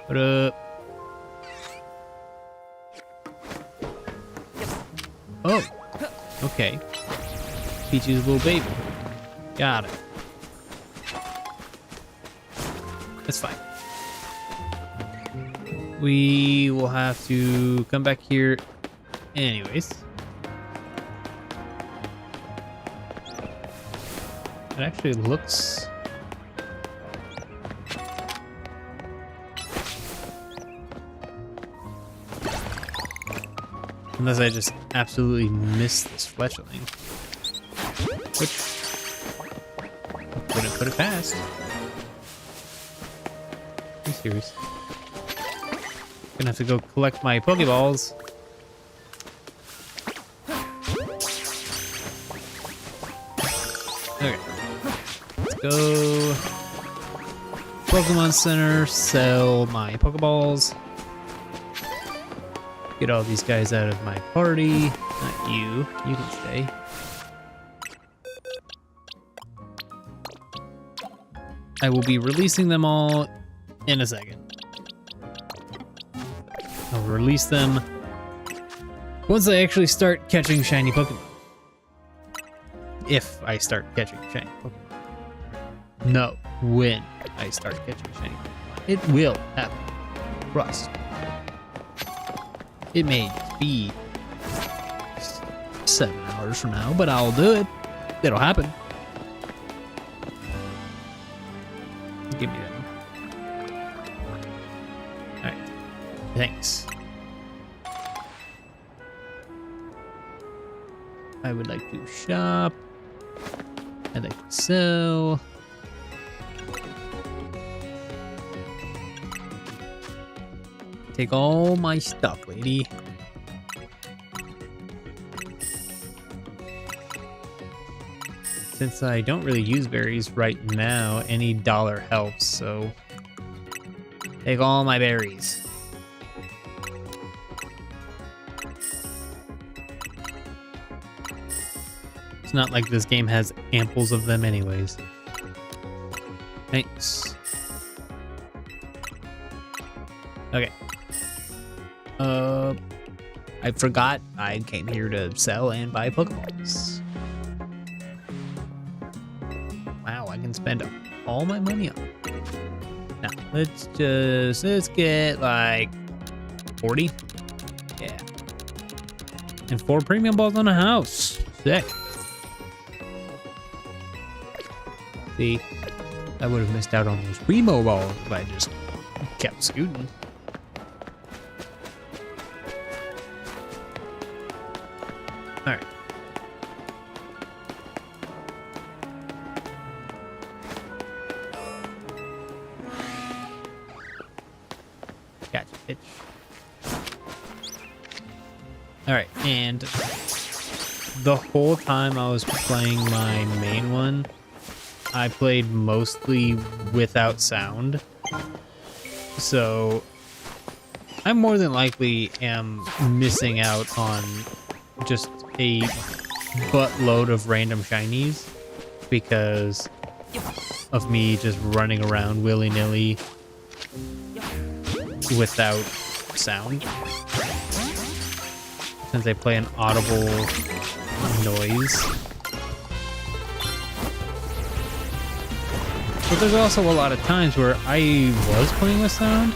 What up? Oh, okay. Pichu's little baby. Got it. That's fine. We will have to come back here anyways. It actually looks... Unless I just absolutely missed this fletchling. Which wouldn't put it past. Are you serious? Gonna have to go collect my Pokeballs. Okay. Let's go. Pokemon Center, sell my Pokeballs. Get all these guys out of my party. Not you. You can stay. I will be releasing them all in a second. I'll release them once I actually start catching shiny Pokemon. If I start catching shiny Pokemon. No, when I start catching shiny Pokemon. It will happen. Trust. It may be 7 hours from now, but I'll do it. It'll happen. Give me that. Alright. Thanks. I would like to shop. I'd like to sell. Take all my stuff, lady. Since I don't really use berries right now, any dollar helps, so take all my berries. It's not like this game has amples of them anyways. Thanks. Okay. I forgot I came here to sell and buy Pokeballs. Wow, I can spend all my money on it. Now, let's get like 40. Yeah. And 4 premium balls on a house. Sick. See, I would have missed out on those Remo balls if I just kept scooting. All right. Gotcha, bitch. All right, and the whole time I was playing my main one, I played mostly without sound. So I more than likely am missing out on just a buttload of random shinies because of me just running around willy-nilly without sound. Since I play an audible noise. But there's also a lot of times where I was playing with sound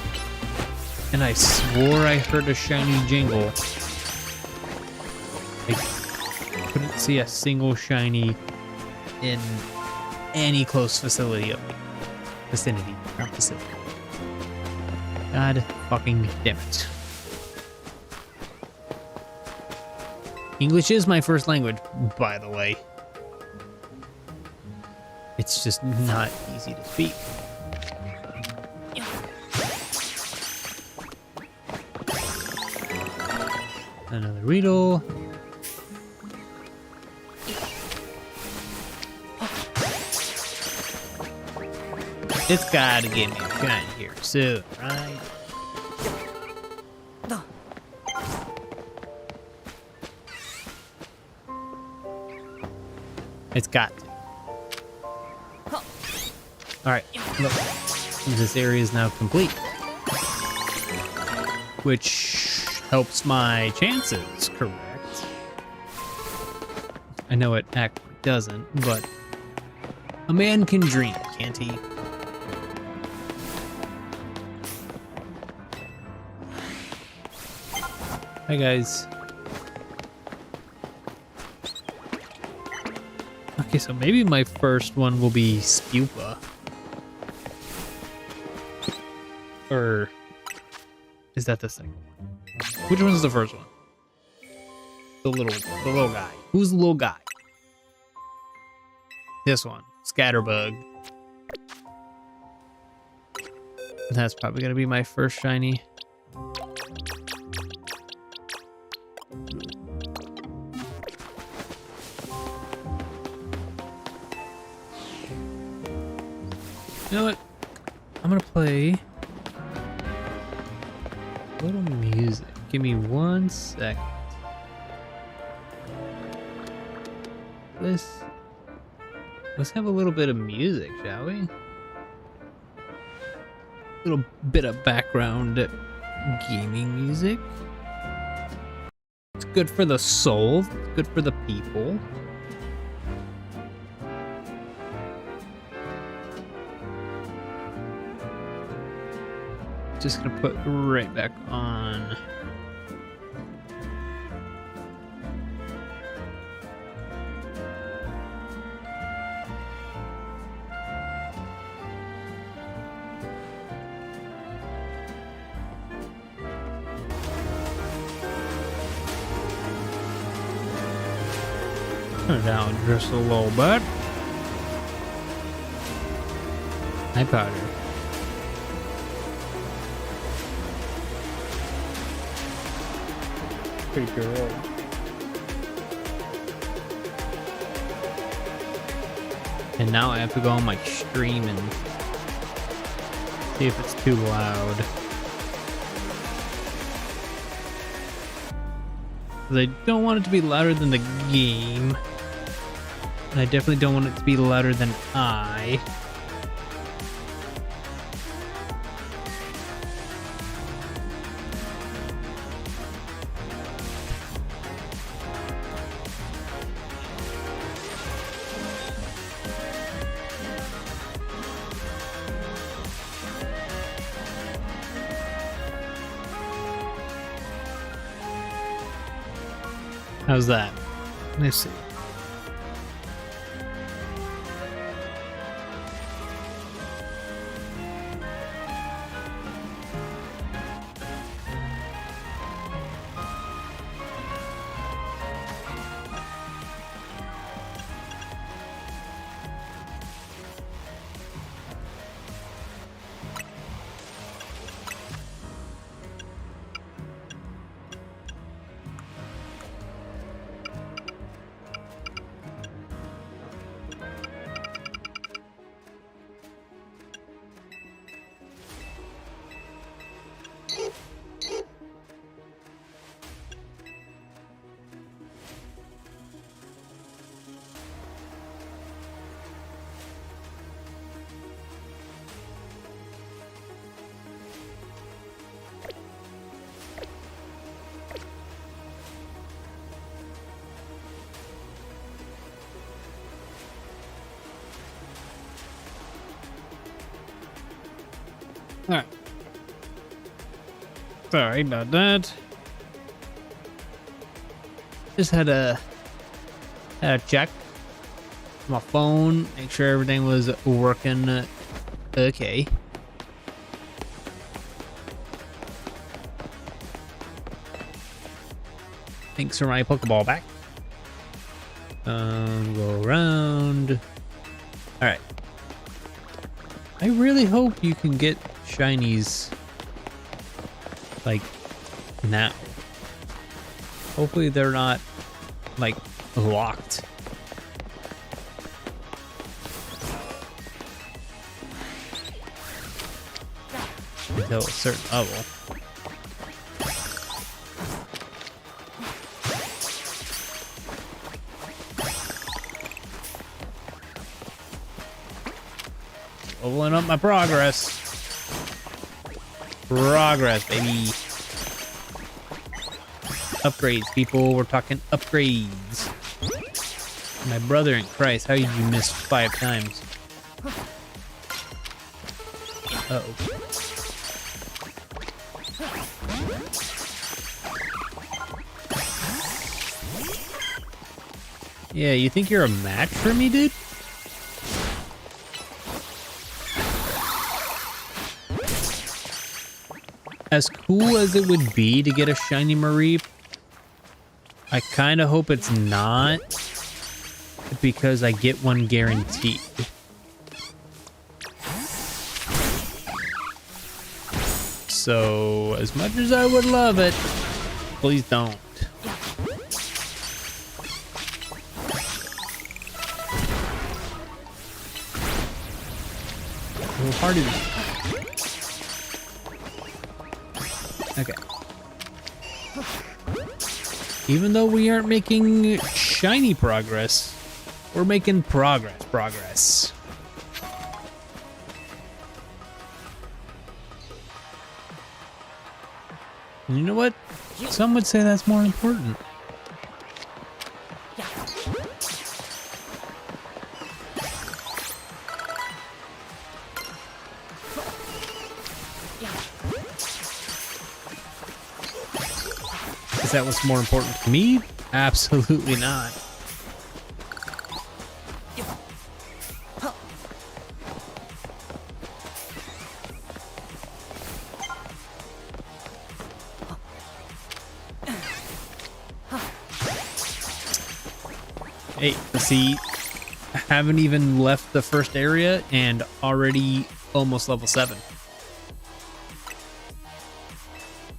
and I swore I heard a shiny jingle. I couldn't see a single shiny in any close vicinity of me. Vicinity, not facility. God fucking damn it. English is my first language, by the way. It's just not easy to speak. Another Riddle. It's gotta give me a shiny here soon, right? It's got to. Alright, look. This area is now complete. Which helps my chances, correct? I know it actually doesn't, but a man can dream, can't he? Hi guys. Okay, so maybe my first one will be Spupa. Or is that the second one? Which one's the first one? The little guy. Who's the little guy? This one, Scatterbug. That's probably gonna be my first shiny. You know what? I'm gonna play a little music. Give me 1 second. Let's have a little bit of music, shall we? A little bit of background gaming music. It's good for the soul. It's good for the people. Just gonna put right back on. Turn it down just a little bit. Hi, Powder. Pretty good. And now I have to go on my stream and see if it's too loud. I don't want it to be louder than the game. And I definitely don't want it to be louder than I. How's that? Let's see. All right. Sorry about that. Just had a check my phone, make sure everything was working okay. Thanks for my Pokeball back. Go around. All right. I really hope you can get shinies like now. Hopefully they're not like locked. Until a certain level. Leveling up my progress. Progress, baby. Upgrades, people. We're talking upgrades. My brother in Christ, how did you miss 5 times? Uh-oh. Yeah, you think you're a match for me, dude? As cool as it would be to get a shiny Mareep, I kind of hope it's not, because I get one guaranteed. So, as much as I would love it, please don't. Well, party. Okay. Even though we aren't making shiny progress, we're making progress. And you know what? Some would say that's more important. Is that what's more important to me? Absolutely not. Hey, see, I haven't even left the first area and already almost level 7.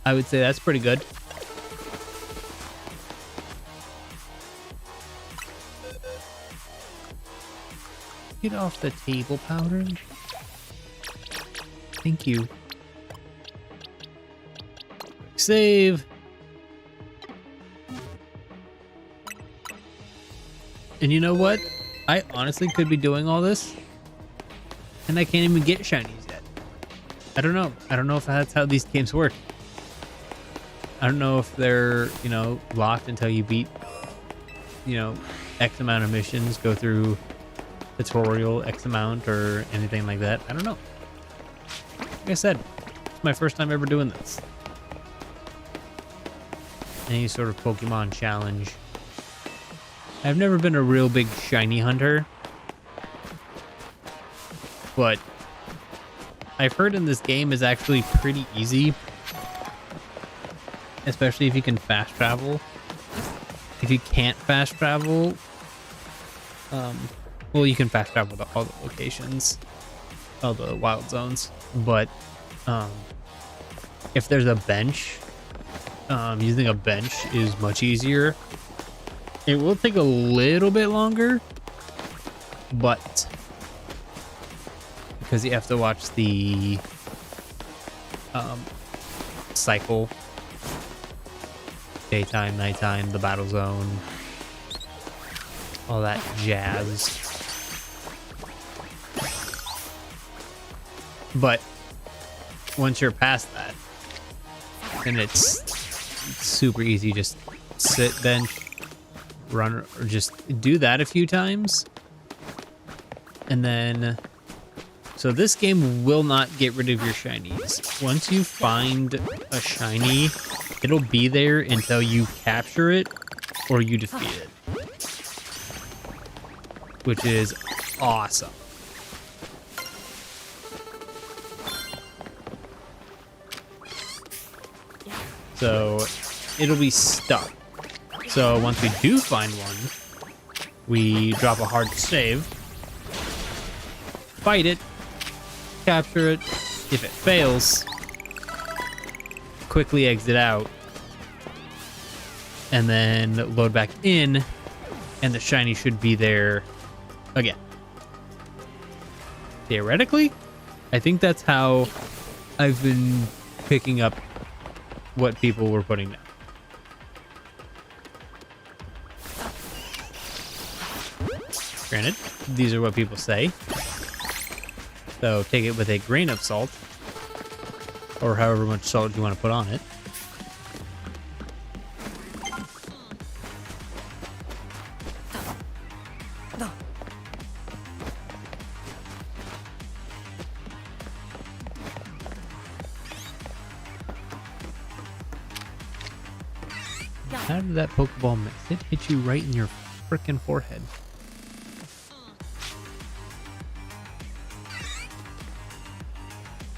I would say that's pretty good. Get off the table, Powder. Thank you. Save. And you know what? I honestly could be doing all this, and I can't even get shinies yet. I don't know. I don't know if that's how these games work. I don't know if they're, you know, locked until you beat, you know, X amount of missions, go through tutorial X amount or anything like that. I don't know. Like I said, it's my first time ever doing this. Any sort of Pokemon challenge. I've never been a real big shiny hunter, but I've heard in this game is actually pretty easy, especially if you can fast travel. If you can't fast travel, well, you can fast travel to all the locations, all the wild zones, but if there's a bench, using a bench is much easier. It will take a little bit longer, but because you have to watch the cycle, daytime, nighttime, the battle zone, all that jazz. But once you're past that, then it's super easy. Just sit, bench, run, or just do that a few times, and then So this game will not get rid of your shinies. Once you find a shiny, it'll be there until you capture it or you defeat it. Which is awesome. So it'll be stuck. So once we do find one, we drop a hard save, fight it, capture it. If it fails, quickly exit out, and then load back in, and the shiny should be there again. Theoretically, I think that's how I've been picking up what people were putting down. Granted, these are what people say, so take it with a grain of salt, or however much salt you want to put on it. How did that Pokeball miss? It hit you right in your frickin' forehead.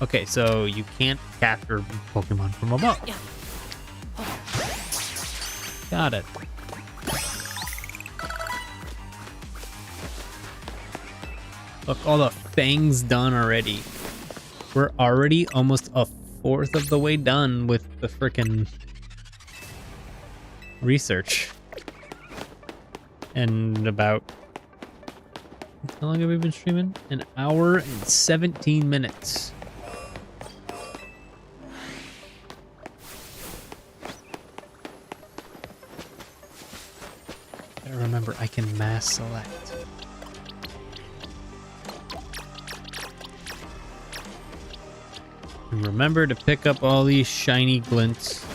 Okay, so you can't capture Pokemon from above. Got it. Look, all the fangs done already. We're already almost a fourth of the way done with the frickin' research. And about... how long have we been streaming? An hour and 17 minutes. Remember, I can mass select. And remember to pick up all these shiny glints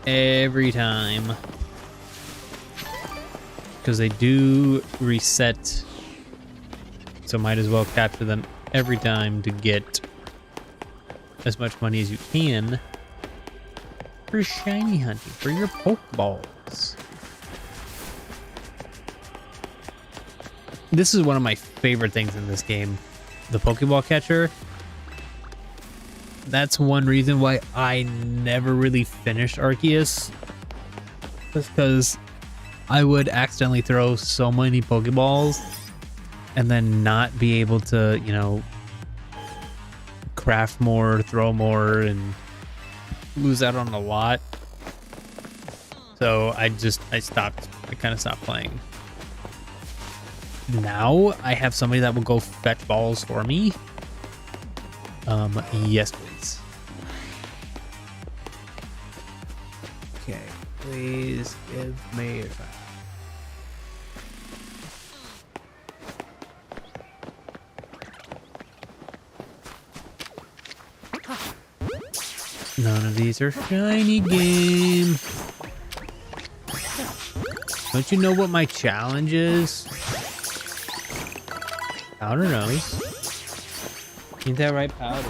every time, because they do reset, so might as well capture them every time to get as much money as you can for shiny hunting, for your Pokeballs. This is one of my favorite things in this game, the Pokeball catcher. That's one reason why I never really finished Arceus, just because I would accidentally throw so many Pokeballs and then not be able to, you know, craft more, throw more, and lose out on a lot. So I kind of stopped playing. Now I have somebody that will go fetch balls for me. Yes, please. Okay, please give me a... None of these are shiny game. Don't you know what my challenge is? Powder knows. Ain't that right, Powder?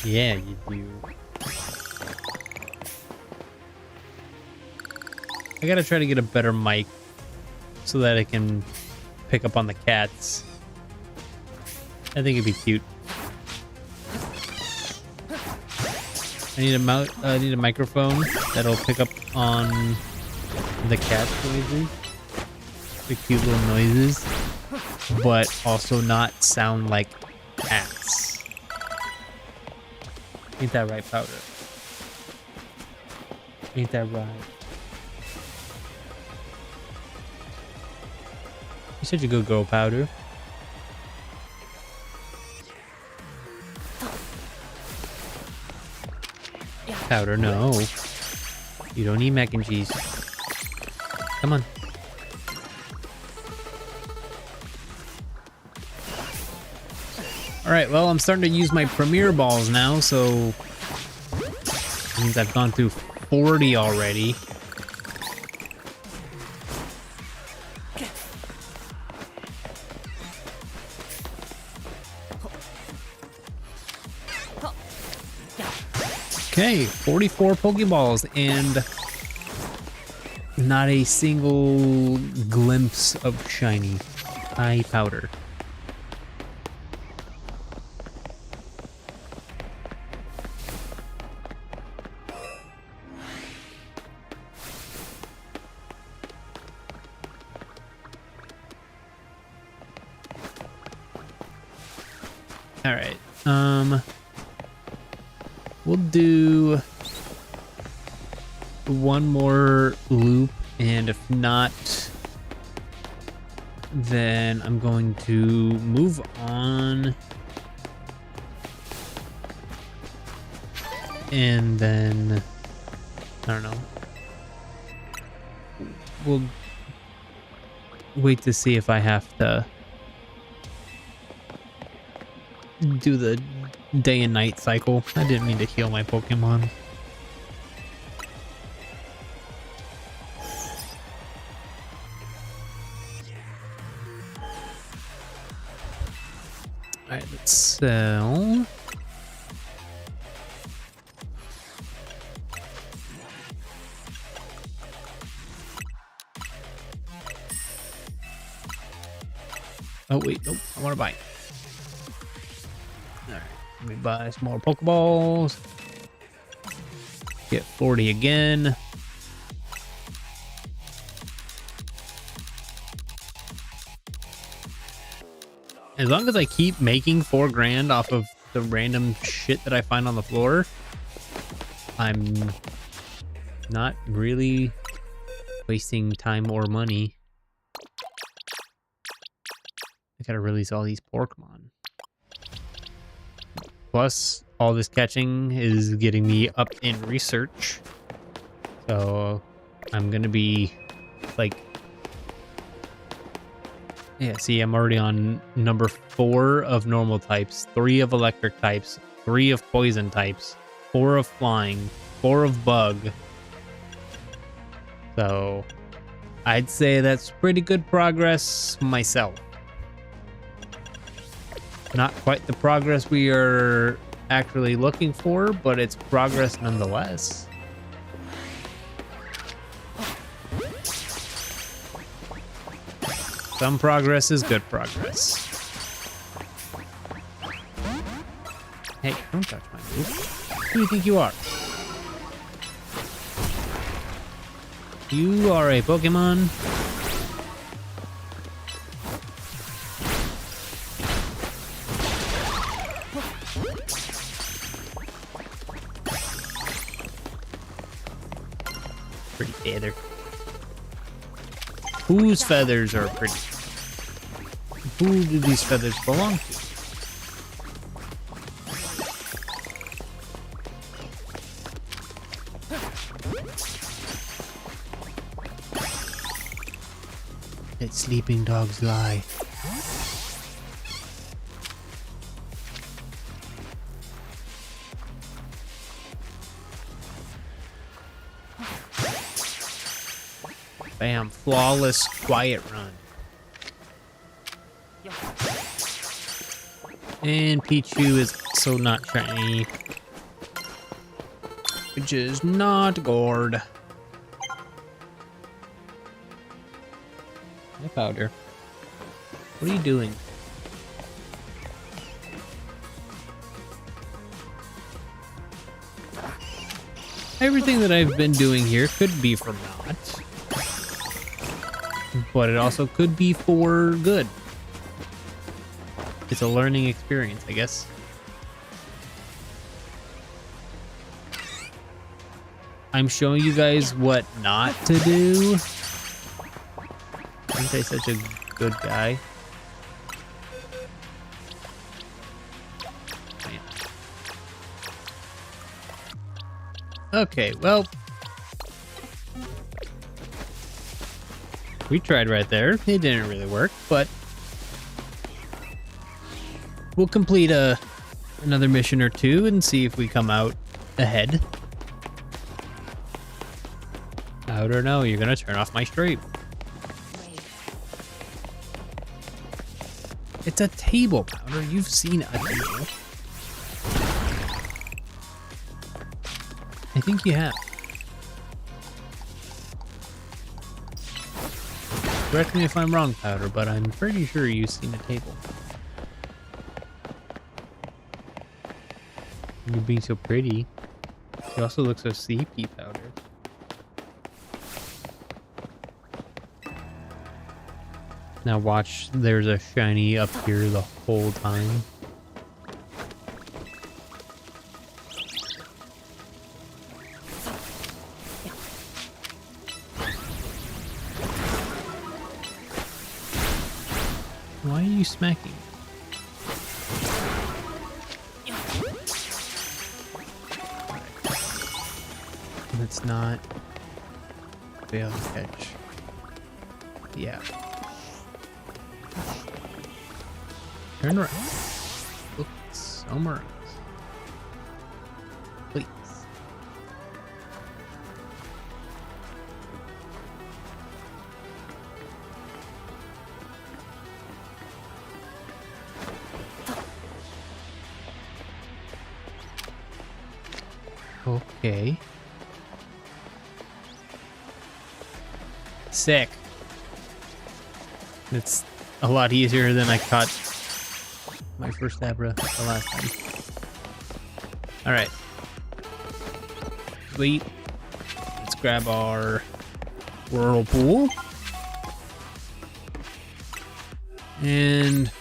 Yeah, you do. I gotta try to get a better mic so that I can pick up on the cats. I think it'd be cute. I need a microphone that'll pick up on the cat noises, the cute little noises, but also not sound like cats. Ain't that right, Powder? Ain't that right? You're such a good girl, Powder. Powder, no. You don't eat mac and cheese. Come on. Alright, well, I'm starting to use my Premier Balls now, so... that means I've gone through 40 already. Okay, 44 Pokeballs and not a single glimpse of shiny eye powder. All right. We'll do one more loop, and if not, then I'm going to move on. And then, I don't know. We'll wait to see if I have to do the day and night cycle. I didn't mean to heal my Pokemon. Alright, let's sell. Oh wait, nope, I want to buy. Alright, let me buy some more Pokeballs. Get 40 again. As long as I keep making 4 grand off of the random shit that I find on the floor, I'm not really wasting time or money. I gotta release all these Pokemon. Plus, all this catching is getting me up in research. So, I'm gonna be, like... Yeah, see, I'm already on number 4 of normal types, 3 of electric types, 3 of poison types, 4 of flying, 4 of bug. So, I'd say that's pretty good progress myself. Not quite the progress we are actually looking for, but it's progress nonetheless. Some progress is good progress. Hey, don't touch my move. Who do you think you are? You are a Pokemon. Pretty feather. Whose feathers are pretty? Who do these feathers belong to? Let sleeping dogs lie. Bam, flawless quiet run. And Pichu is so not shiny, which is not gourd. Hi, Powder. What are you doing? Everything that I've been doing here could be for naught, but it also could be for good. It's a learning experience, I guess. I'm showing you guys what not to do. Aren't I such a good guy? Man. Okay, well. We tried right there. It didn't really work, but we'll complete another mission or two and see if we come out ahead. I don't know. You're gonna turn off my stream. It's a table, Powder. You've seen a table. think you have. Correct me if I'm wrong, Powder, but I'm pretty sure you've seen a table. You being so pretty. You also look so sleepy, Powder. Now watch, there's a shiny up here the whole time. Why are you smacking? Let's not fail to catch. Yeah. Turn around. Look somewhere else. Please. Okay. Sick. It's a lot easier than I caught my first Abra the last time. Alright. Sweet. Let's grab our whirlpool. And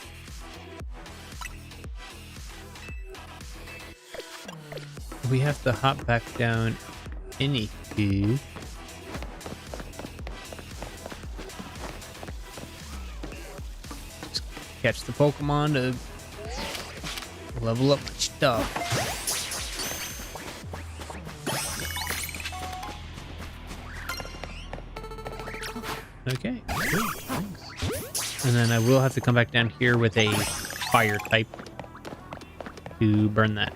we have to hop back down anywho. Just catch the Pokemon to level up my stuff. Okay, great, thanks. And then I will have to come back down here with a fire type to burn that.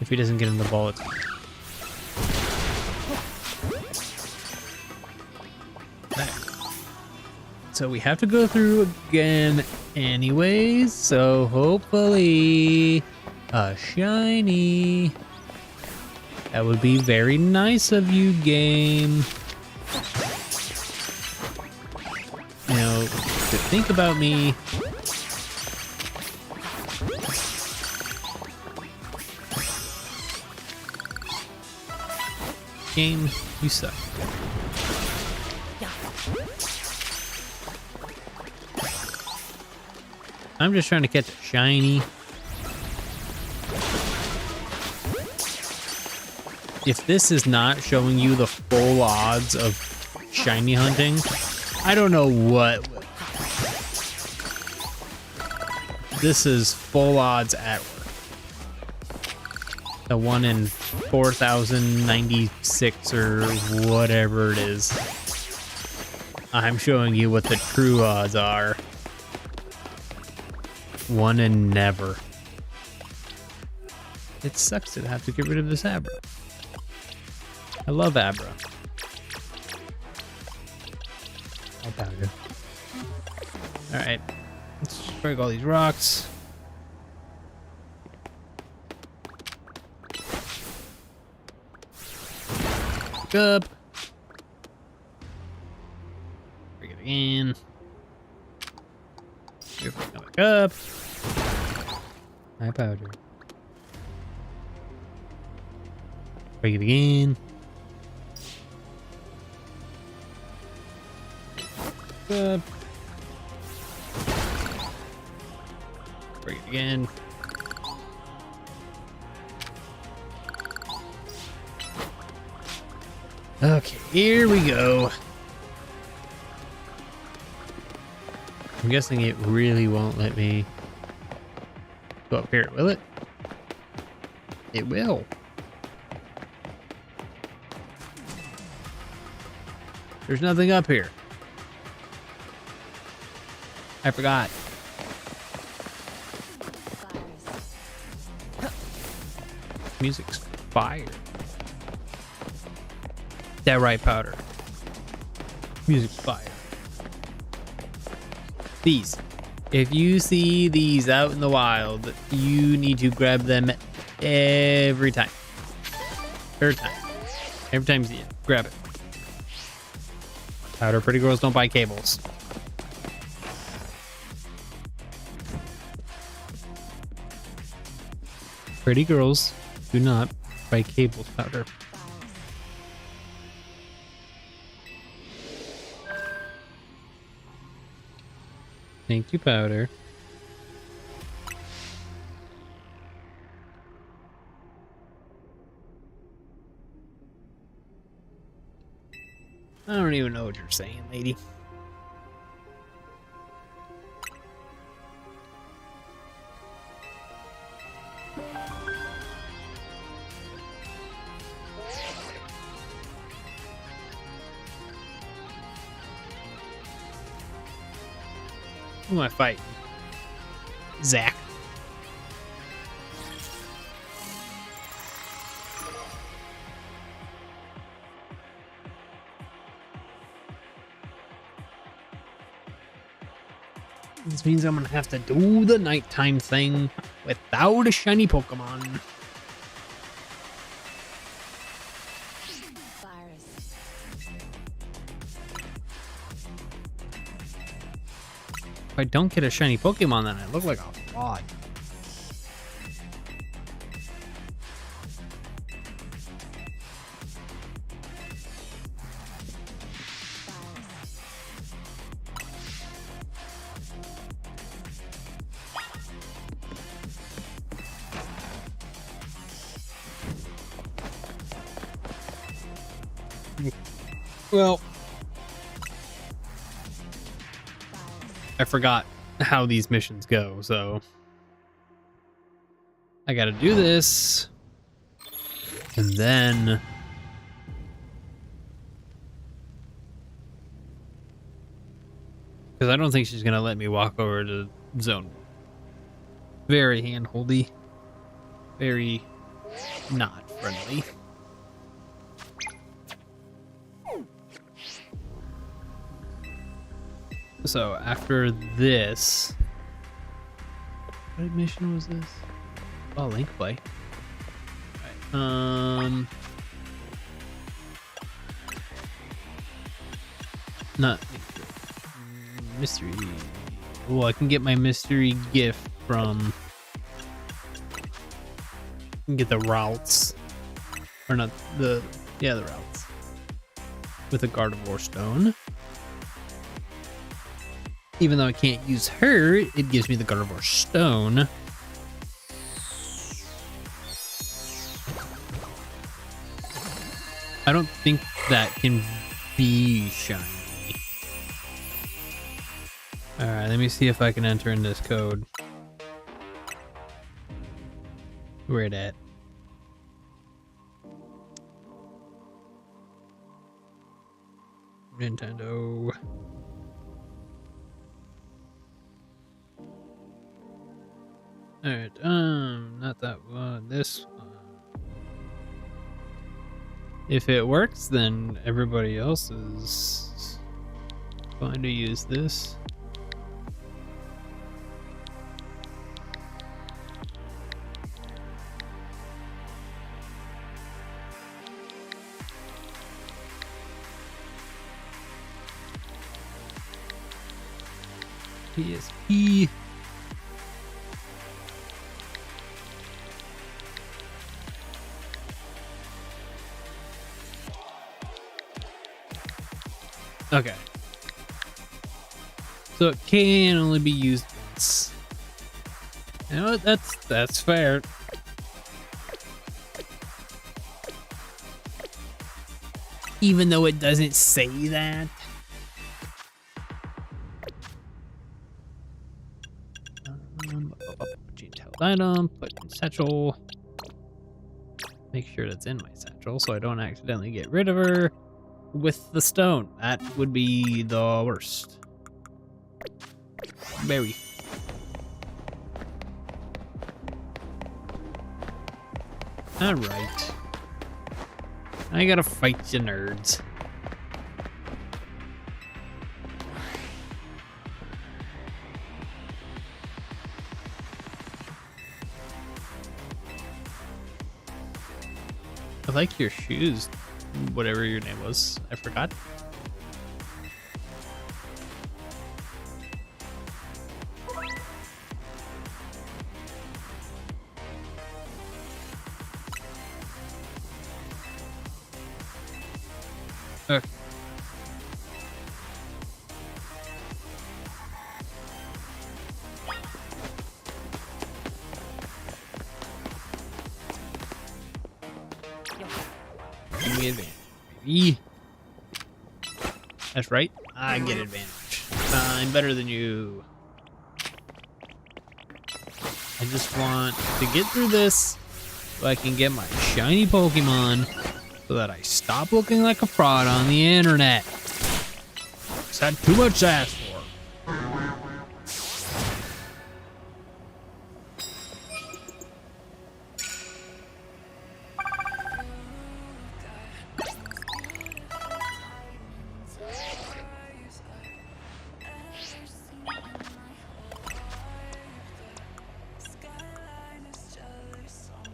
If he doesn't get in the ball, it's fine. So we have to go through again anyways, so hopefully a shiny. That would be very nice of you, game. You know, to think about me. Game, you suck. I'm just trying to catch a shiny. If this is not showing you the full odds of shiny hunting, I don't know what. This is full odds at work. The 1 in 4,096 or whatever it is. I'm showing you what the true odds are. 1 in never. It sucks to have to get rid of this Abra. I love Abra. I'll powder. Alright. Let's break all these rocks. Back up. Break it again. Back up. My powder. Break it again. Up. Break it again. Okay, here we go. I'm guessing it really won't let me go up here, will it? It will. There's nothing up here. I forgot. Music's fire. That right, powder. Music's fire. These. If you see these out in the wild, you need to grab them Every time. Third time. Every time you see it, grab it. Powder pretty girls don't buy cables. Pretty girls do not buy cables, Powder. Thank you, Powder. I don't even know what you're saying, lady. Who am I fighting? Zach. This means I'm gonna have to do the nighttime thing without a shiny Pokemon. If I don't get a shiny Pokemon, then I look like a fraud. Well, I forgot how these missions go, so I gotta do this, and then because I don't think she's gonna let me walk over to zone. Very handholdy, very not friendly. So after this, what mission was this? Oh, link play. Right. Not mystery. Oh, I can get my mystery gift from. I can get the routes, or not the the routes with a Gardevoir stone. Even though I can't use her, it gives me the Gardevoir stone. I don't think that can be shiny. Alright, let me see if I can enter in this code. Where it at? Nintendo. Alright, not that one, this one. If it works, then everybody else is going to use this. PSP. Okay. So it can only be used once. You know what? That's fair. Even though it doesn't say that. Item, put in satchel. Make sure that's in my satchel so I don't accidentally get rid of her with the stone. That would be the worst. Berry. Alright. I gotta fight you nerds. I like your shoes, whatever your name was. I forgot. Okay. Give me advantage, baby. That's right. I get advantage. I'm better than you. I just want to get through this so I can get my shiny Pokemon so that I stop looking like a fraud on the internet. Is that too much to ask for?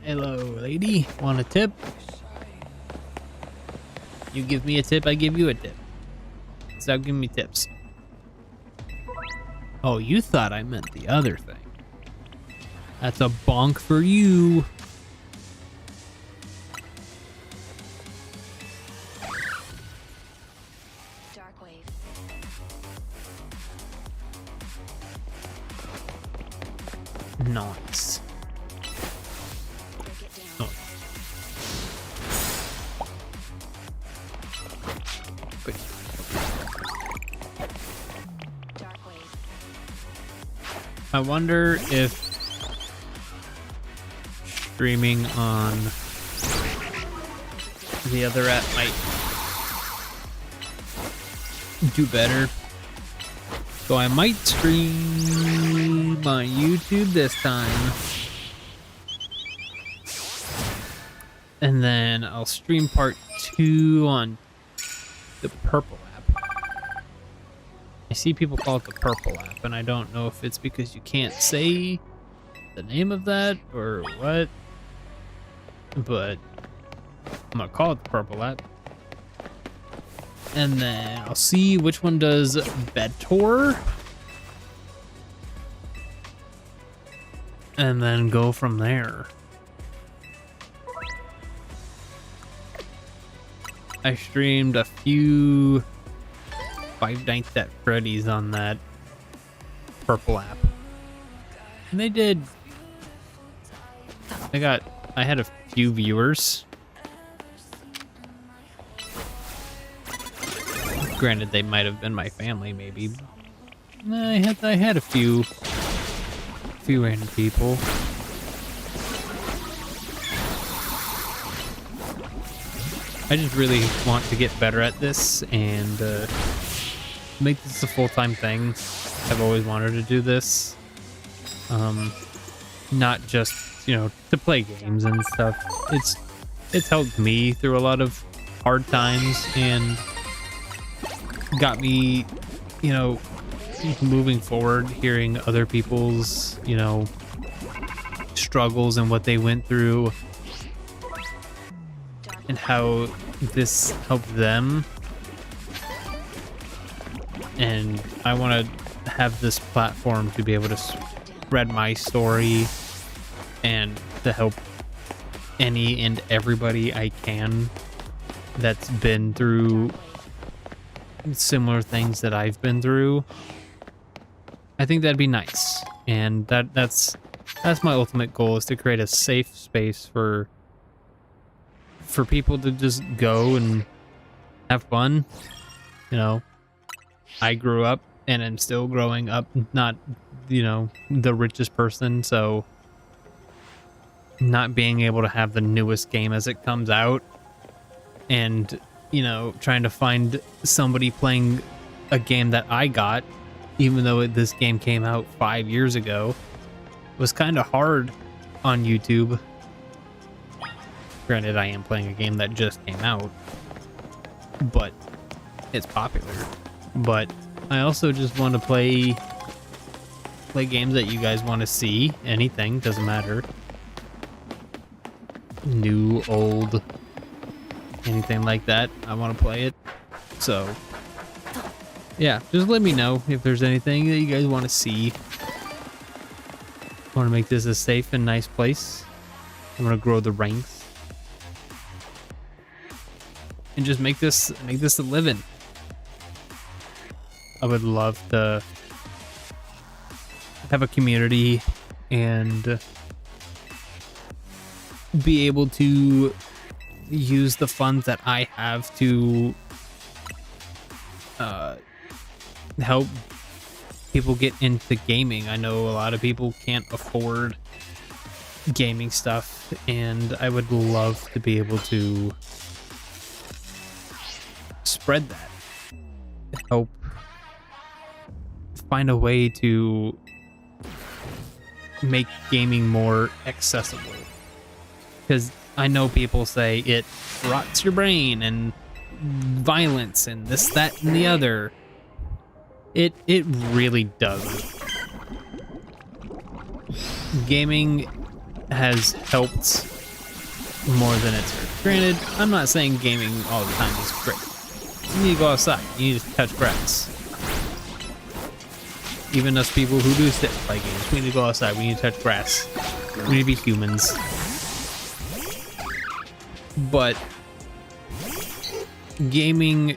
Hello, lady. Want a tip? You give me a tip, I give you a tip. Stop giving me tips. Oh, you thought I meant the other thing. That's a bonk for you. Dark wave. Nice. Break it down. Oh. Good. Dark wave. I wonder if streaming on the other app might do better. So I might stream on YouTube this time. And then I'll stream part 2 on the purple app. I see people call it the purple app, and I don't know if it's because you can't say the name of that or what. But I'm gonna call it the purple app. And then I'll see which one does better. And then go from there. I streamed a few Five Nights at Freddy's on that purple app. And they did. I had a few viewers. Granted, they might have been my family, maybe. I had a few random people. I just really want to get better at this and make this a full-time thing. I've always wanted to do this. Not just, you know, to play games and stuff. It's helped me through a lot of hard times and got me, you know, moving forward, hearing other people's, you know, struggles and what they went through and how this helped them. And I want to have this platform to be able to spread my story and to help any and everybody I can that's been through similar things that I've been through. I think that'd be nice, and that's my ultimate goal, is to create a safe space for people to just go and have fun. You know, I grew up and am still growing up, not, you know, the richest person, so not being able to have the newest game as it comes out and, you know, trying to find somebody playing a game that I got, even though this game came out 5 years ago, was kind of hard on YouTube. Granted, I am playing a game that just came out, but it's popular. But I also just want to play games that you guys want to see. Anything, doesn't matter. New, old, anything like that, I want to play it. So yeah, just let me know if there's anything that you guys want to see. I want to make this a safe and nice place. I want to grow the ranks and just make this a living. I would love to have a community and be able to use the funds that I have to help people get into gaming. I know a lot of people can't afford gaming stuff, and I would love to be able to spread that, help find a way to make gaming more accessible, because I know people say it rots your brain and violence and this, that, and the other. It really doesn't. Gaming has helped more than it's hurt. Granted, I'm not saying gaming all the time is great. You need to go outside. You need to touch grass. Even us people who do sit and play games, we need to go outside. We need to touch grass. We need to be humans. But gaming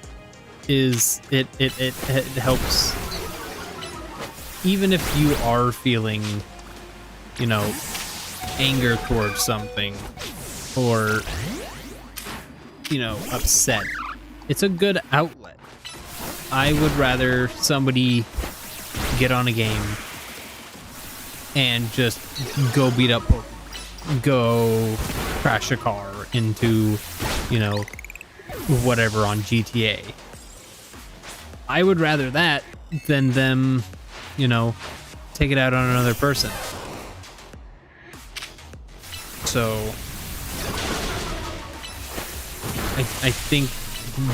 is it helps. Even if you are feeling, you know, anger towards something, or, you know, upset, it's a good outlet. I would rather somebody get on a game and just go beat up Pokemon, go crash a car into, you know, whatever on GTA. I would rather that than them, you know, take it out on another person. So I think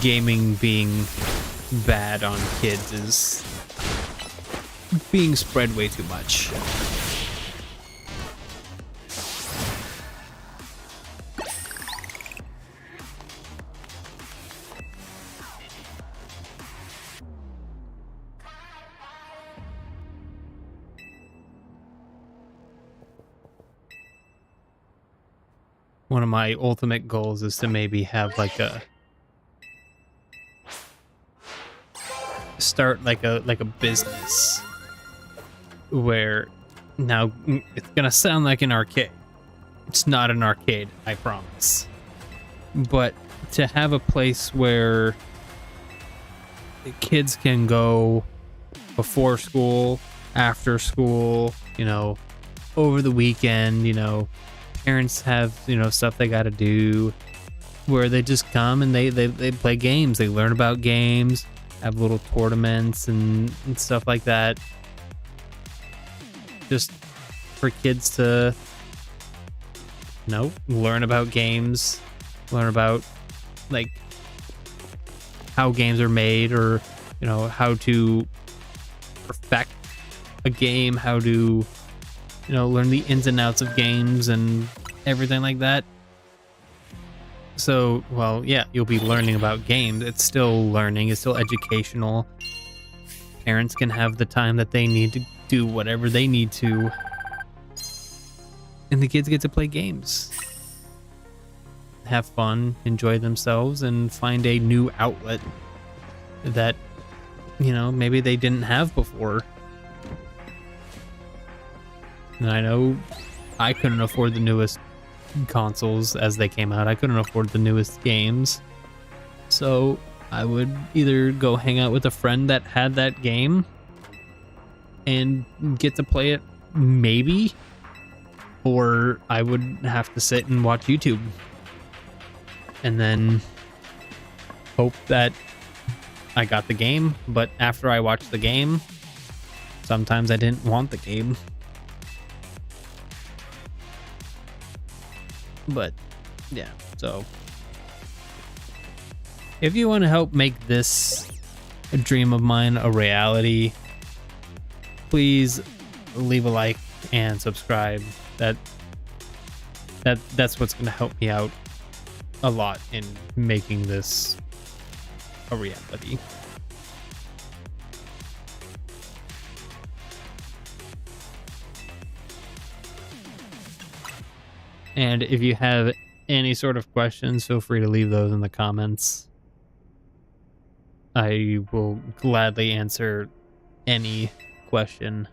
gaming being bad on kids is being spread way too much. One of my ultimate goals is to maybe have like start like a business where, now it's gonna sound like an arcade. It's not an arcade, I promise. But to have a place where the kids can go before school, after school, you know, over the weekend, you know, parents have, you know, stuff they got to do, where they just come and they play games, they learn about games, have little tournaments and stuff like that, just for kids to, you know, learn about games, learn about like how games are made, or, you know, how to perfect a game, how to, you know, learn the ins and outs of games and everything like that. So, well, yeah, you'll be learning about games. It's still learning. It's still educational. Parents can have the time that they need to do whatever they need to. And the kids get to play games. Have fun, enjoy themselves, and find a new outlet that, you know, maybe they didn't have before. And I know I couldn't afford the newest consoles as they came out. I couldn't afford the newest games. So I would either go hang out with a friend that had that game and get to play it, maybe, or I would have to sit and watch YouTube and then hope that I got the game. But after I watched the game, sometimes I didn't want the game. But yeah, so if you want to help make this a dream of mine a reality, please leave a like and subscribe. That's what's going to help me out. a lot in making this a reality. And if you have any sort of questions, feel free to leave those in the comments. I will gladly answer any question.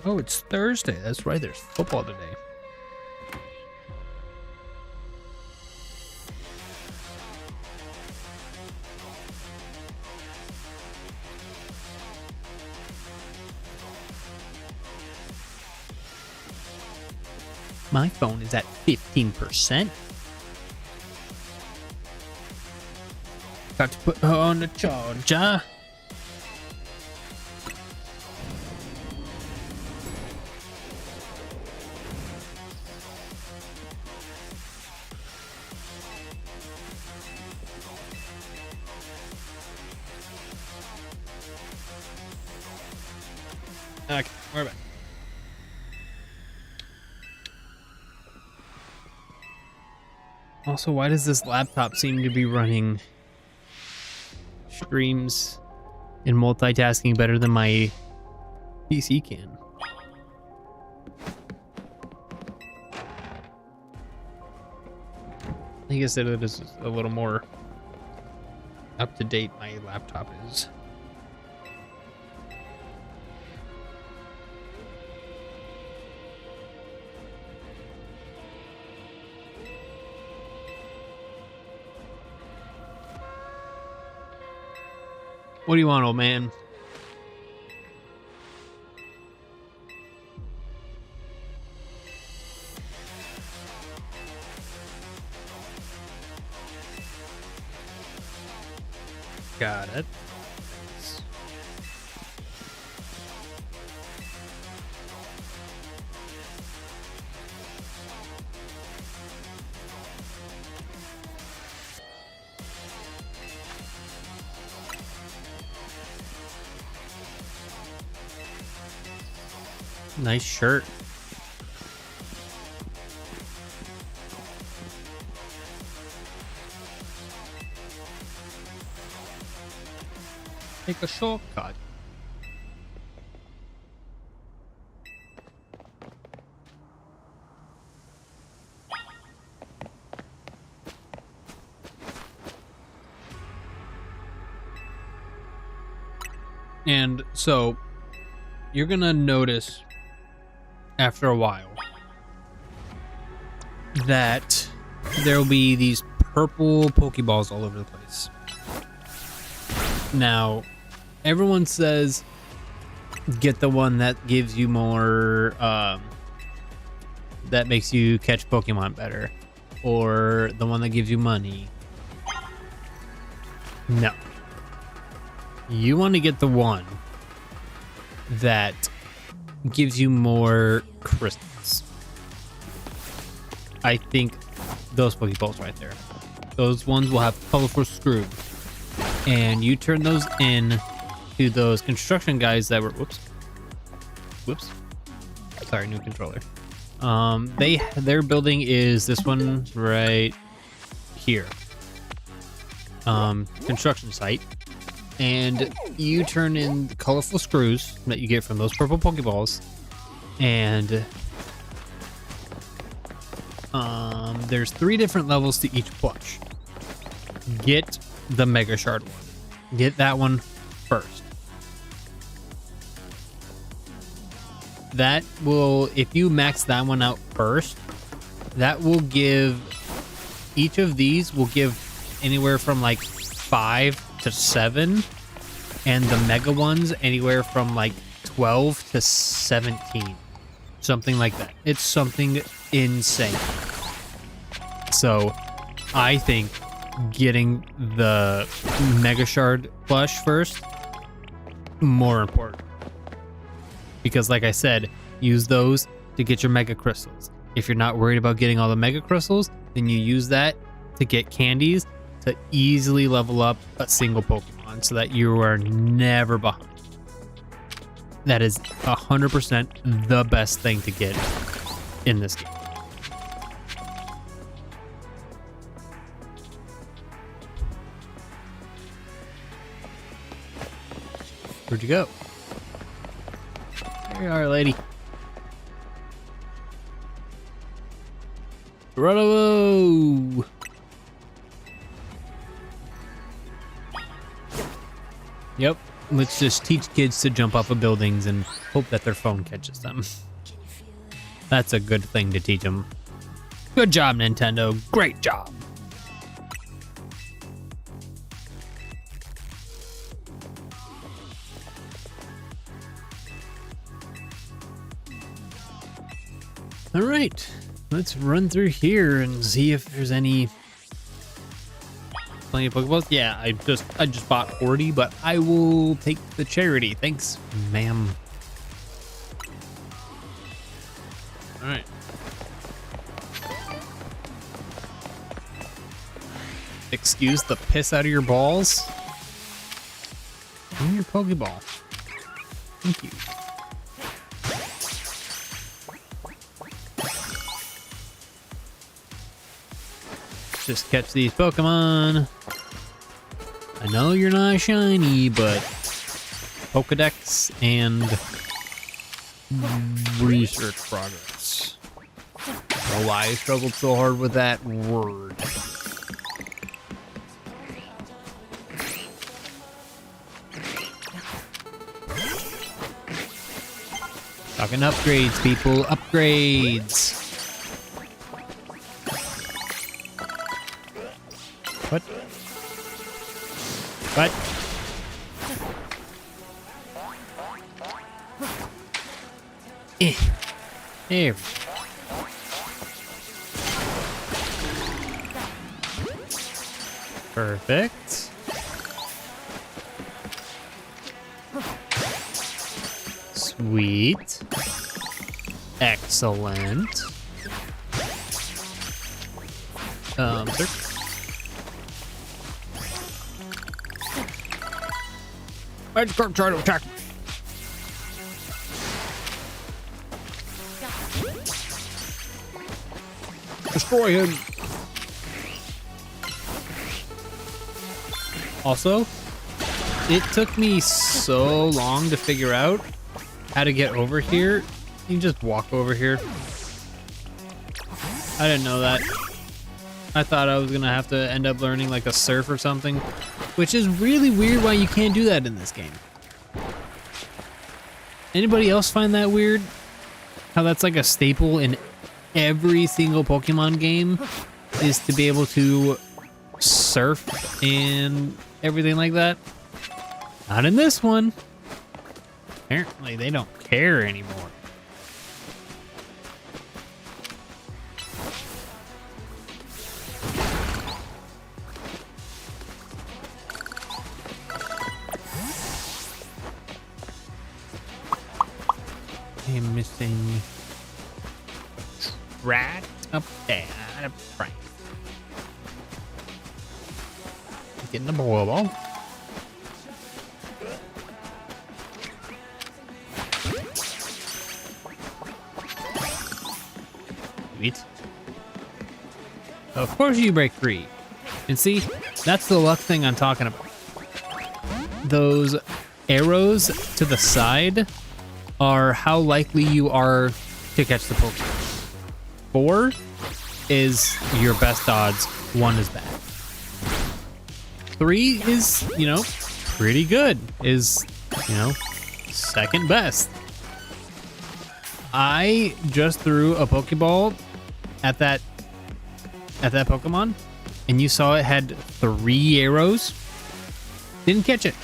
Oh, it's Thursday. That's right. There's football today. My phone is at 15%. Got to put her on the charger. Okay, we're back. Also, why does this laptop seem to be running streams and multitasking better than my PC can? I guess it is a little more up to date my laptop is. What do you want, old man? Got it. Nice shirt. Take a shortcut. And so you're gonna notice after a while that there will be these purple Pokeballs all over the place. Now, everyone says get the one that gives you more, that makes you catch Pokemon better, or the one that gives you money. No. You want to get the one that gives you more crystals. I think those Pokeballs right there. Those ones will have colorful screw. And you turn those in to those construction guys that were whoops. Sorry, new controller. Their building is this one right here. Construction site. And you turn in the colorful screws that you get from those purple Pokeballs. And there's 3 different levels to each plush. Get the Mega Shard one. Get that one first. That will, if you max that one out first, that will give, each of these will give anywhere from like 5 to 7, and the mega ones anywhere from like 12 to 17. Something like that. It's something insane. So I think getting the Mega Shard plush first, more important. Because like I said, use those to get your Mega Crystals. If you're not worried about getting all the Mega Crystals, then you use that to get candies to easily level up a single Pokemon so that you are never behind. That is 100% the best thing to get in this game. Where'd you go? There you are, lady. Bravo! Yep, let's just teach kids to jump off of buildings and hope that their phone catches them. That's a good thing to teach them. Good job, Nintendo. Great job. All right, let's run through here and see if there's any plenty of Pokeballs. Yeah, I just bought 40, but I will take the charity. Thanks, ma'am. All right. Excuse the piss out of your balls. And your Pokeball. Thank you. Just catch these Pokemon. I know you're not shiny, but POKE-DEX and research progress. I don't know why I struggled so hard with that word. Talking upgrades, people. Upgrades. What? What? Here. Perfect. Sweet. Excellent. Sir. Magikarp try to attack me. Destroy him. Also, it took me so long to figure out how to get over here. You can just walk over here. I didn't know that. I thought I was gonna have to end up learning like a surf or something, which is really weird why you can't do that in this game. Anybody else find that weird? How that's like a staple in every single Pokemon game is to be able to surf and everything like that? Not in this one. Apparently they don't care anymore. I'm missing right up there. Right. Getting the ball. Sweet. Of course you break free. And see, that's the luck thing I'm talking about. Those arrows to the side are how likely you are to catch the Pokemon. 4 is your best odds, 1 is bad. 3 is, pretty good, is, second best. I just threw a Pokeball at that Pokemon, and you saw it had 3 arrows. Didn't catch it.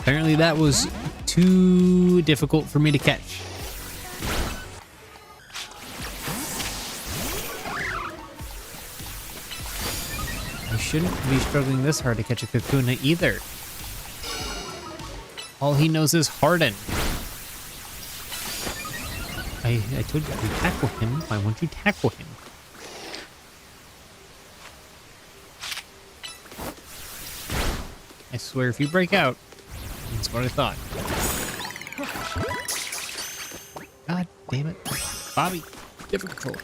Apparently that was too difficult for me to catch. I shouldn't be struggling this hard to catch a Kakuna either. All he knows is Harden. I told you, if you tackle him, why won't you tackle him? I swear, if you break out, that's what I thought. God damn it. Bobby, difficult.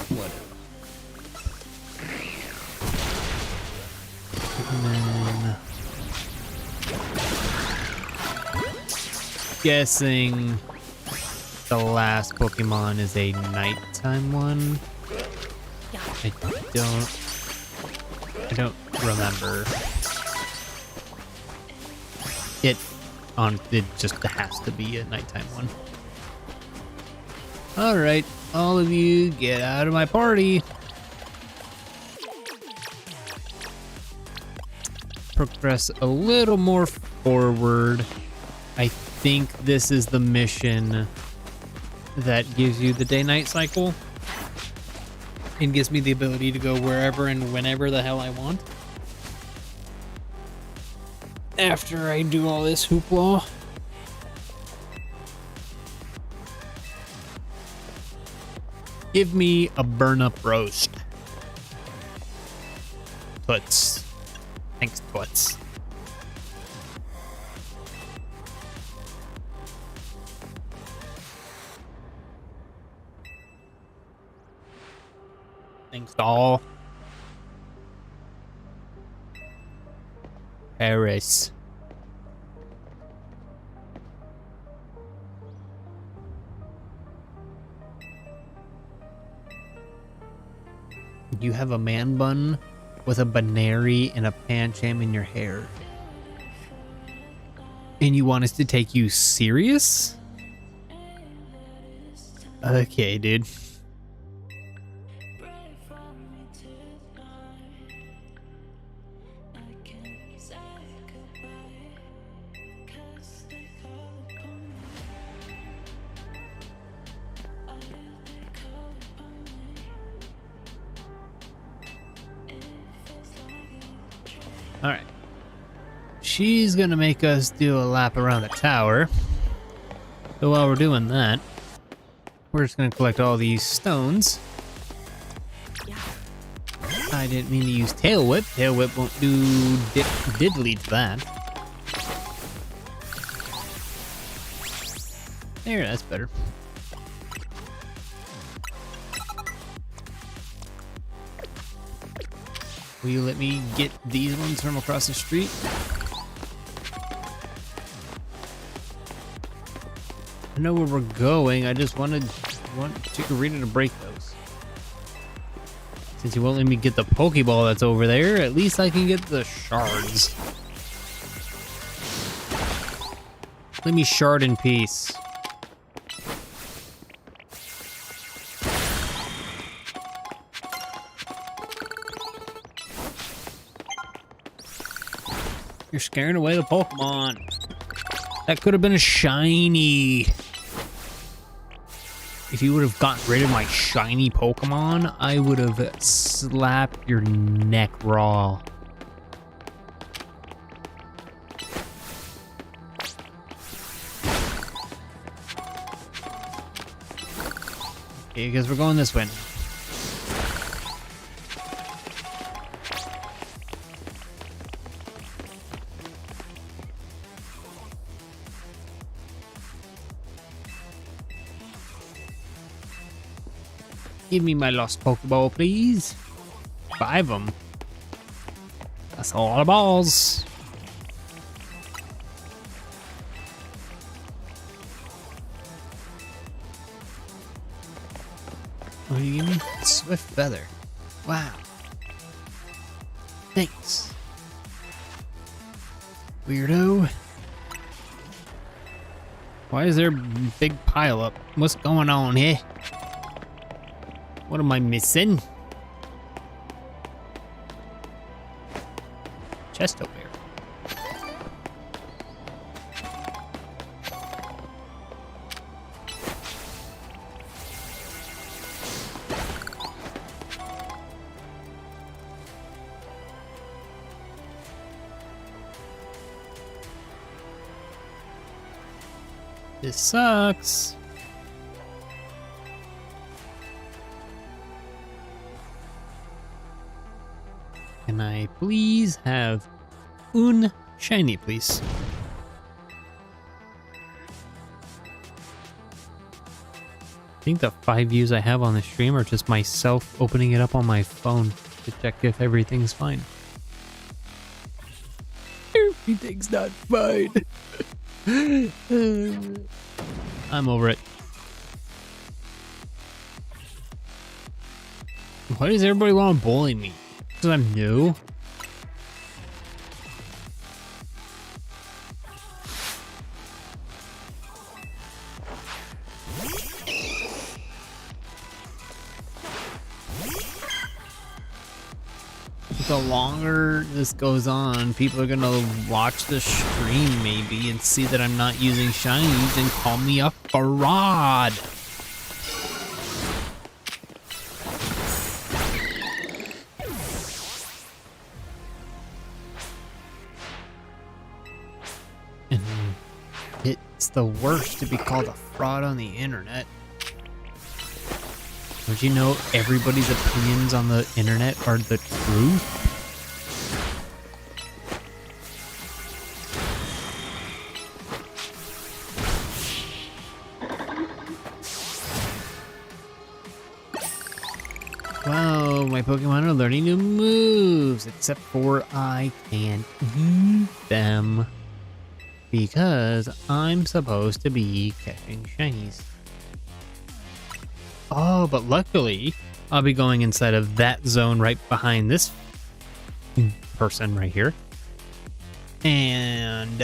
Whatever. And then... guessing the last Pokemon is a nighttime one. I don't remember. It just has to be a nighttime one. All right, all of you get out of my party. Progress a little more forward. I think this is the mission that gives you the day-night cycle. It gives me the ability to go wherever and whenever the hell I want. After I do all this hoopla. Give me a burn-up roast. Toots. Thanks, Toots. Thanks, doll. Paris. You have a man bun with a banary and a pancham in your hair. And you want us to take you serious? Okay, dude. All right. She's gonna make us do a lap around the tower. So while we're doing that, we're just gonna collect all these stones. I didn't mean to use Tail Whip. Tail Whip won't do diddly to that. There, that's better. Will you let me get these ones from across the street? I know where we're going. I just want Chikorita to break those. Since you won't let me get the Pokeball that's over there, at least I can get the shards. Let me shard in peace. You're scaring away the Pokemon. That could have been a shiny. If you would have gotten rid of my shiny Pokemon, I would have slapped your neck raw. Okay, because we're going this way. Give me my lost Pokeball, please. 5 of them. That's a lot of balls. What do you give me? Swift Feather. Wow. Thanks. Weirdo. Why is there a big pile up? What's going on here? What am I missing? Chest over here. This sucks. Can I please have un shiny, please? I think the 5 views I have on the stream are just myself opening it up on my phone to check if everything's fine. Everything's not fine. I'm over it. Why does everybody want to bully me? Because I'm new? The longer this goes on, people are gonna watch the stream maybe and see that I'm not using shinies and call me a fraud. And it's the worst to be called a fraud on the internet. Don't you know everybody's opinions on the internet are the truth? Wow, my Pokemon are learning new moves, except for I can't use them because I'm supposed to be catching shinies. Oh, but luckily, I'll be going inside of that zone right behind this person right here. And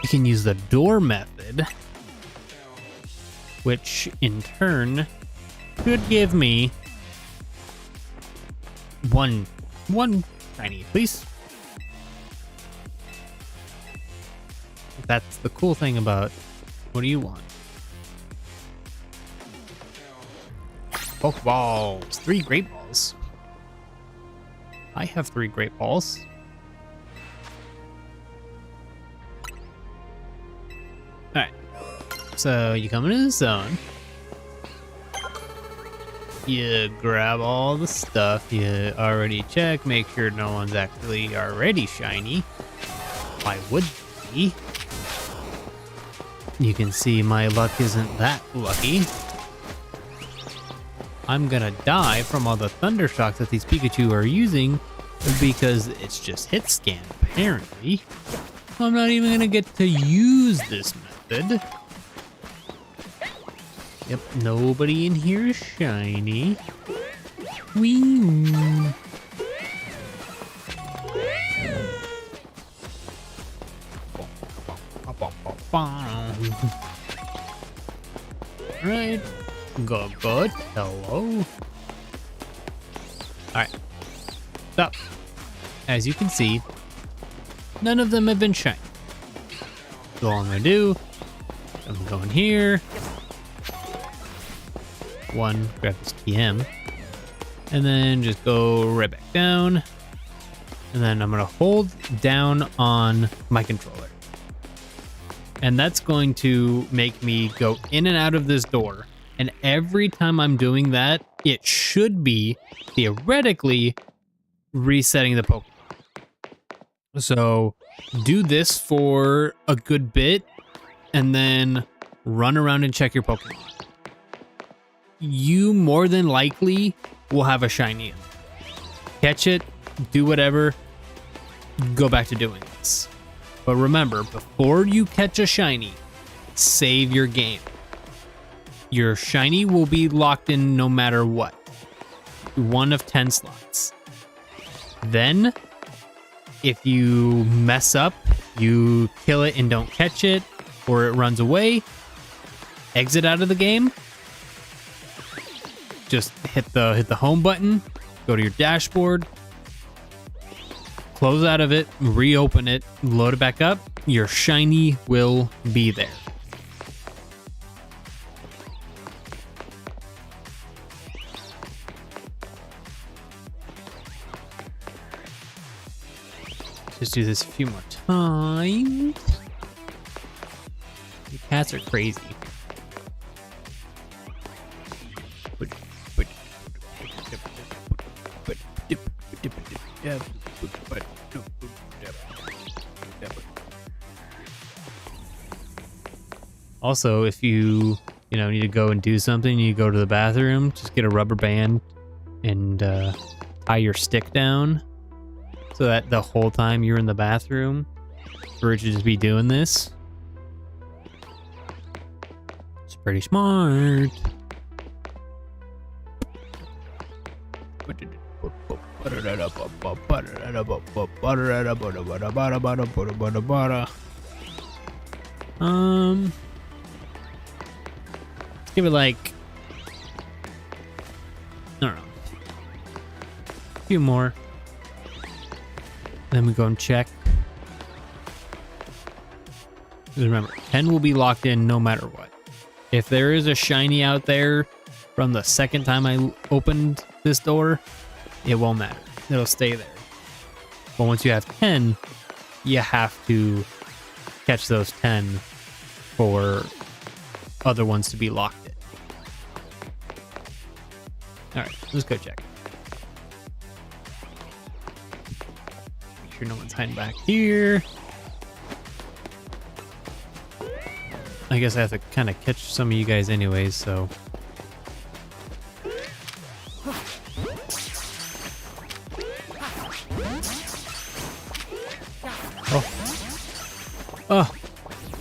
you can use the door method, which in turn should give me one shiny, please. That's the cool thing about what do you want? Pokeballs. 3 great balls. I have 3 great balls. Alright. So you come into the zone. You grab all the stuff you already checked. Make sure no one's actually already shiny. Why would be? You can see my luck isn't that lucky. I'm gonna die from all the thunder shocks that these Pikachu are using because it's just hit scan, apparently. I'm not even gonna get to use this method. Yep, nobody in here is shiny. Wee. Right. Good. Hello. Alright. So, as you can see, none of them have been shiny. So all I'm gonna do, I'm going here. One, grab this TM. And then just go right back down. And then I'm gonna hold down on my controller. And that's going to make me go in and out of this door. And every time I'm doing that, it should be theoretically resetting the Pokemon. So do this for a good bit and then run around and check your Pokemon. You more than likely will have a shiny in there. Catch it, do whatever, go back to doing this. But remember, before you catch a shiny, save your game. Your shiny will be locked in no matter what. 1 of 10 slots. Then, if you mess up, you kill it and don't catch it, or it runs away, exit out of the game, just hit the home button, go to your dashboard, close out of it, reopen it, load it back up. Your shiny will be there. Just do this a few more times. The cats are crazy. Also, if you need to go and do something, you go to the bathroom, just get a rubber band and tie your stick down so that the whole time you're in the bathroom, for it to just be doing this. It's pretty smart. Let's give it like, I don't know, a few more. Then we go and check. Just remember, 10 will be locked in no matter what. If there is a shiny out there from the second time I opened this door, it won't matter. It'll stay there. But once you have 10, you have to catch those 10 for other ones to be locked in. Alright, let's go check. Make sure no one's hiding back here. I guess I have to kind of catch some of you guys anyways, so... Oh,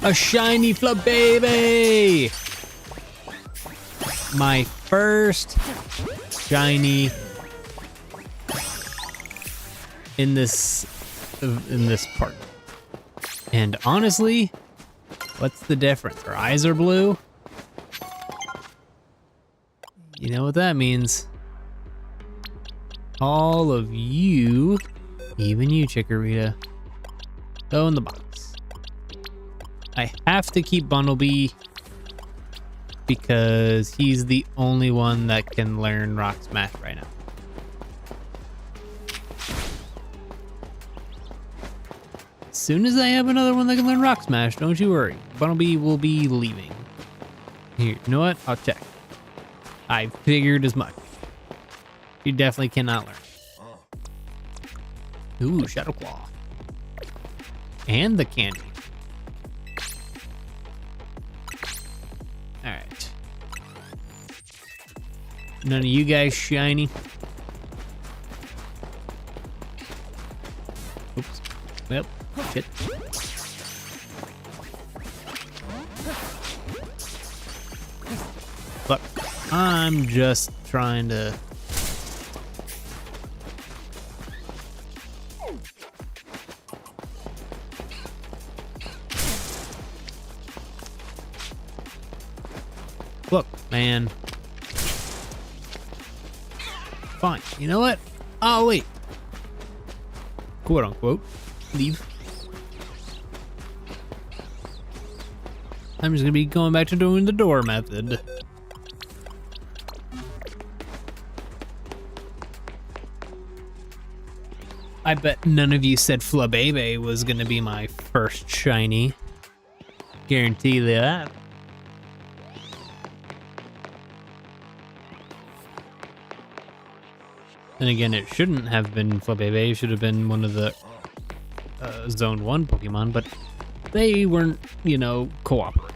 a shiny Flababy! My first shiny in this part. And honestly, what's the difference? Her eyes are blue. You know what that means. All of you, even you, Chikorita, go in the box. I have to keep Bumblebee because he's the only one that can learn Rock Smash right now. As soon as I have another one that can learn Rock Smash, don't you worry. Bumblebee will be leaving. Here, you know what? I'll check. I figured as much. He definitely cannot learn. Ooh, Shadow Claw. And the candy. Alright. None of you guys shiny. Oops. Well, shit. Look, I'm just trying to... Look, man. Fine. You know what? Oh, wait. Quote unquote. Leave. I'm just gonna be going back to doing the door method. I bet none of you said Flababy was gonna be my first shiny. Guarantee that. And again, it shouldn't have been Flababy. It should have been one of the Zone 1 Pokemon, but they weren't, cooperating.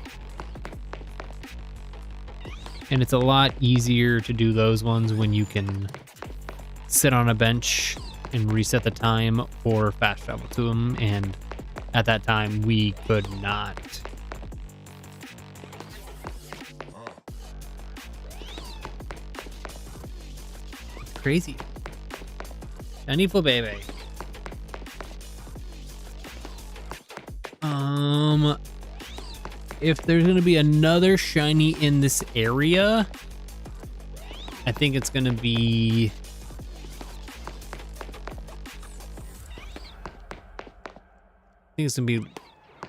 And it's a lot easier to do those ones when you can sit on a bench and reset the time or fast travel to them. And at that time, we could not. It's crazy. Shiny Flababy. If there's gonna be another shiny in this area, I think it's gonna be. I think it's gonna be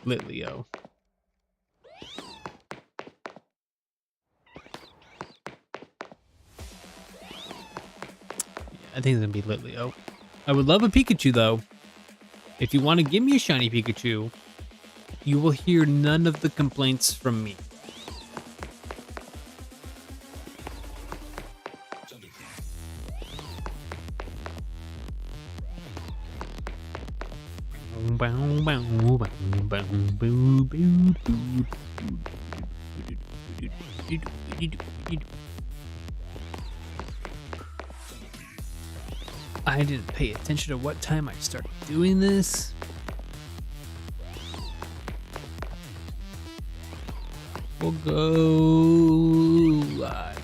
Litleo. I think it's gonna be Litleo. I would love a Pikachu though. If you want to give me a shiny Pikachu, you will hear none of the complaints from me. I didn't pay attention to what time I started doing this. We'll go live.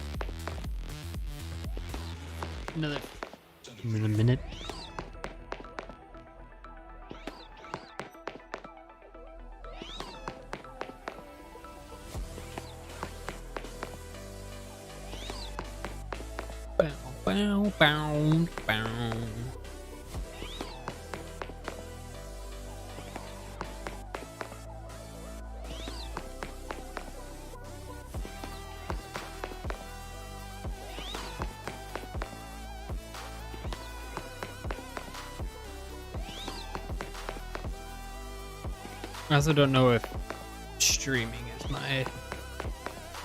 Another minute. Bow, bow, bow. I also don't know if streaming is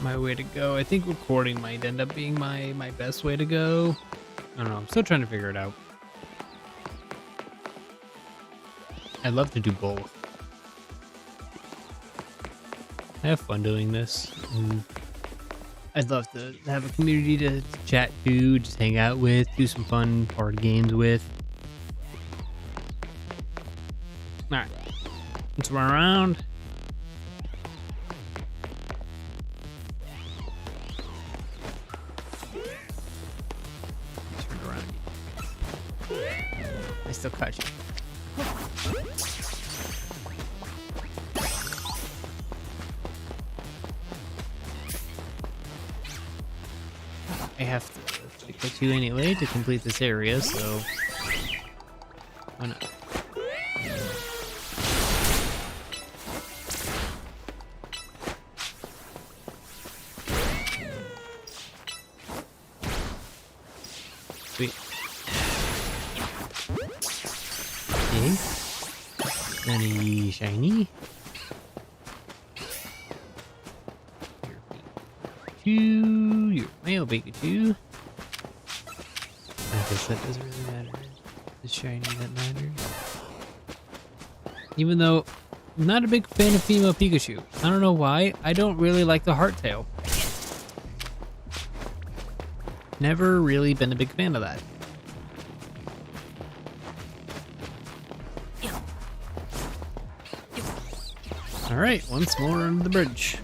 my way to go. I think recording might end up being my best way to go. I don't know. I'm still trying to figure it out. I'd love to do both. I have fun doing this. I'd love to have a community to chat to, just hang out with, do some fun hard games with. Alright. Let's run around. I still caught you. I have to get you anyway to complete this area, so why not? Sweet. Okay. Any shiny? Pikachu, your male Pikachu. I guess that doesn't really matter. The shiny that matters. Even though I'm not a big fan of female Pikachu. I don't know why. I don't really like the Hearttail. Never really been a big fan of that. Alright, once more under the bridge.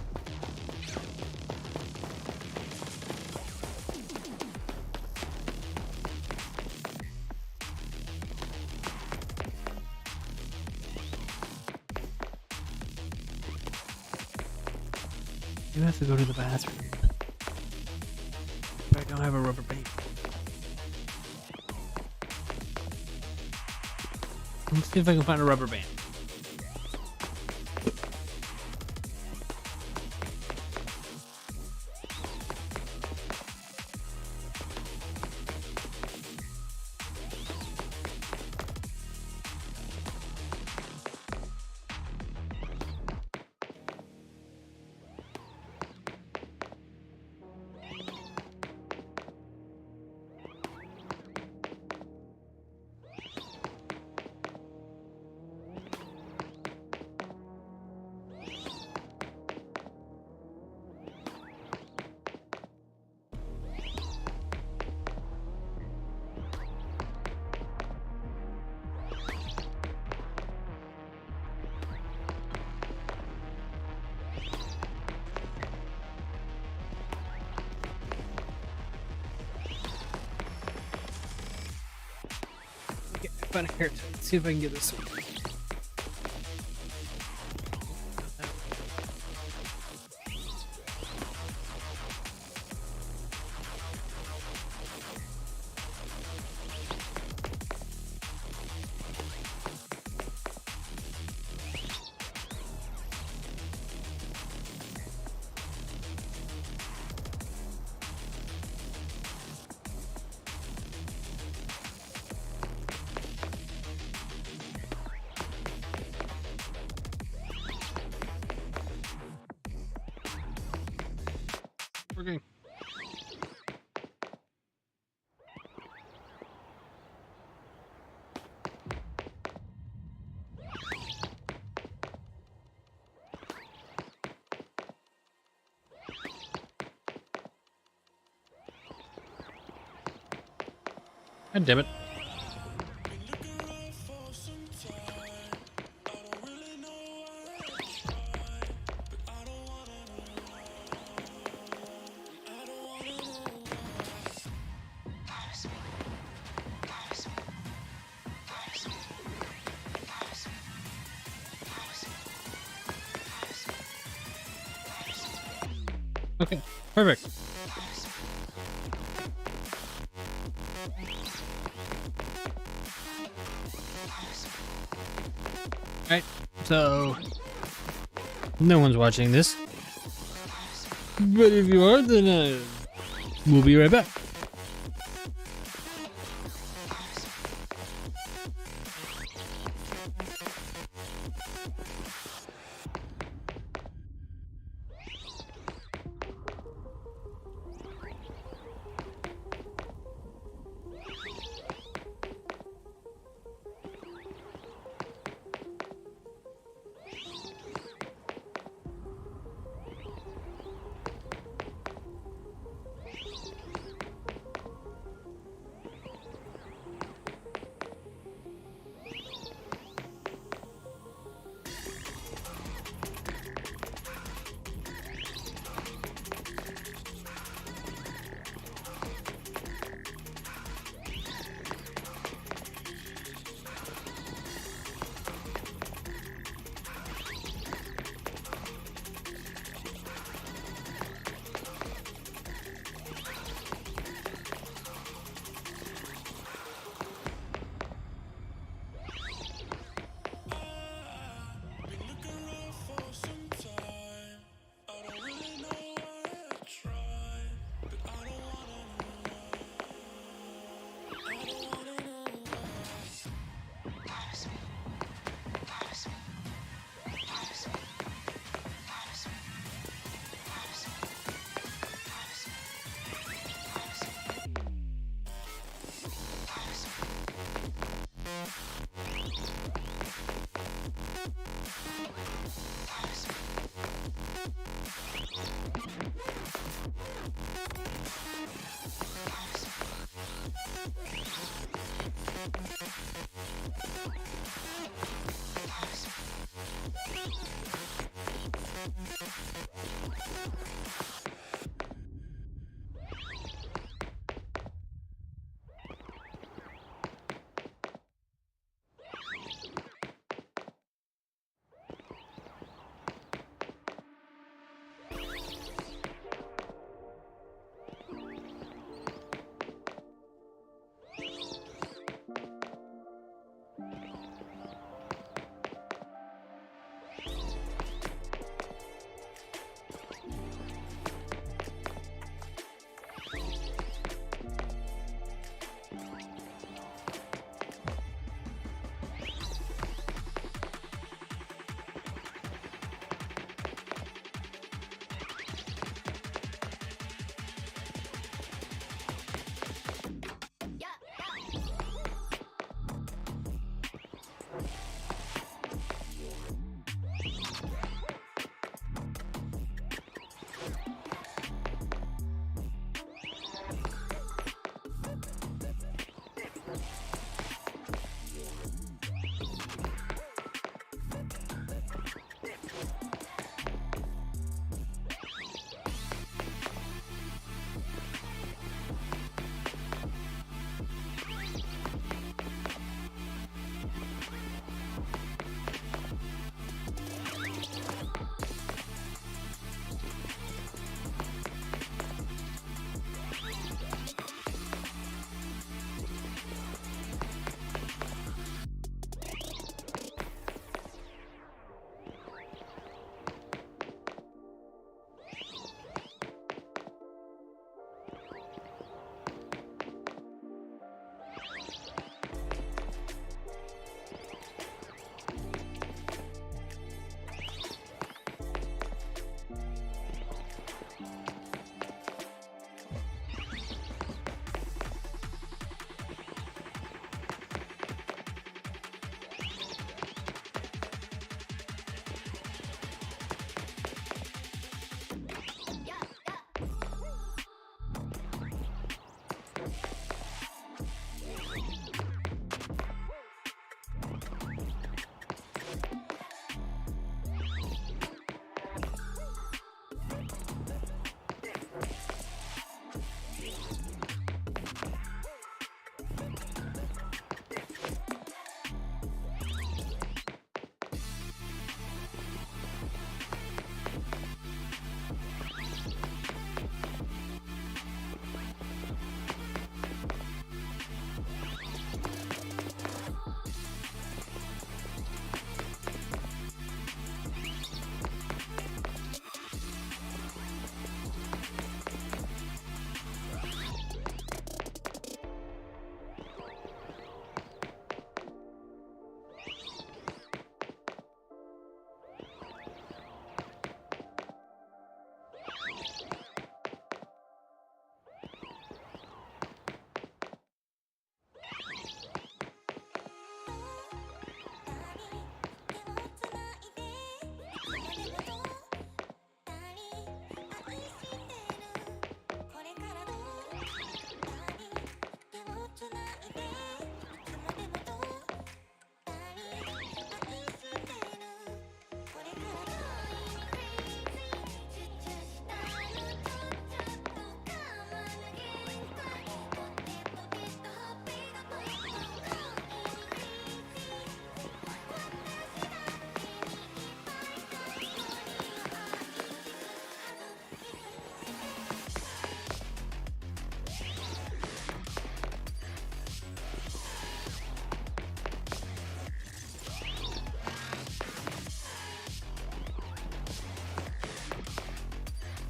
You have to go to the bathroom. But I don't have a rubber band. Let's see if I can find a rubber band. Find a carrot. Let's see if I can get this one. Okay. God damn it. Okay, perfect. Alright, so no one's watching this. But if you are, then we'll be right back.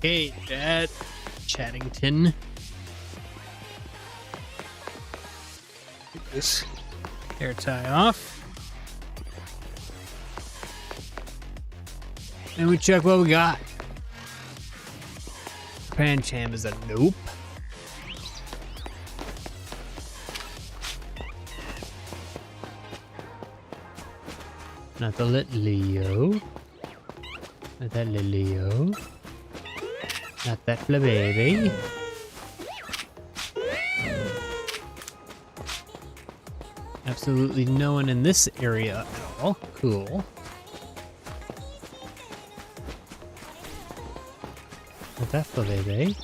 Hey, Chad. Chaddington. Get this hair tie off. And we check what we got. Pancham is a nope. Not the Leo. Not that Leo. Not that baby. Absolutely no one in this area at all. Cool. Not that baby.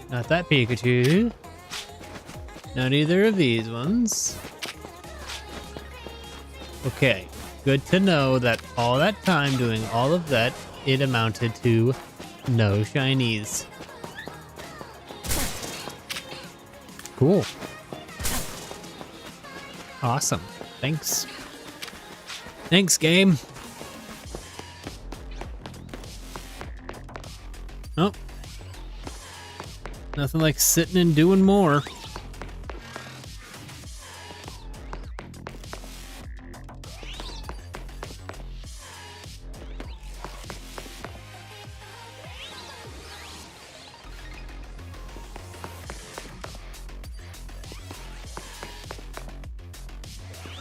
Not that Pikachu. Not either of these ones. Okay, good to know that all that time doing all of that, it amounted to no shinies. Cool. Awesome. Thanks. Thanks, game. Oh. Nothing like sitting and doing more.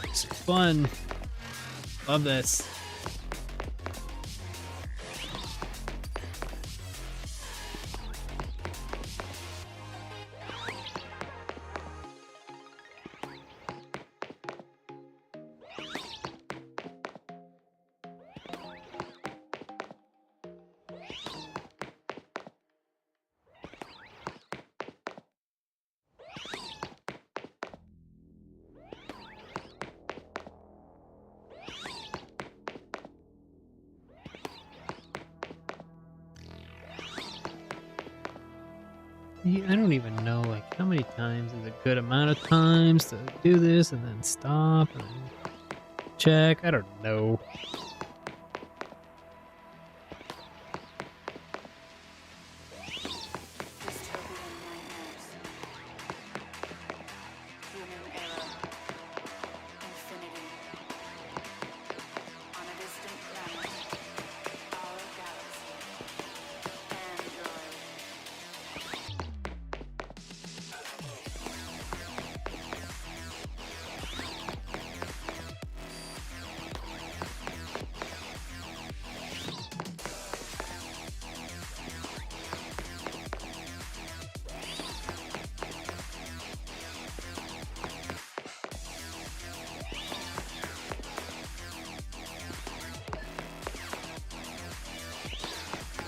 It's fun. Love this. I don't even know, like, how many times is a good amount of times to do this and then stop and then check. I don't know.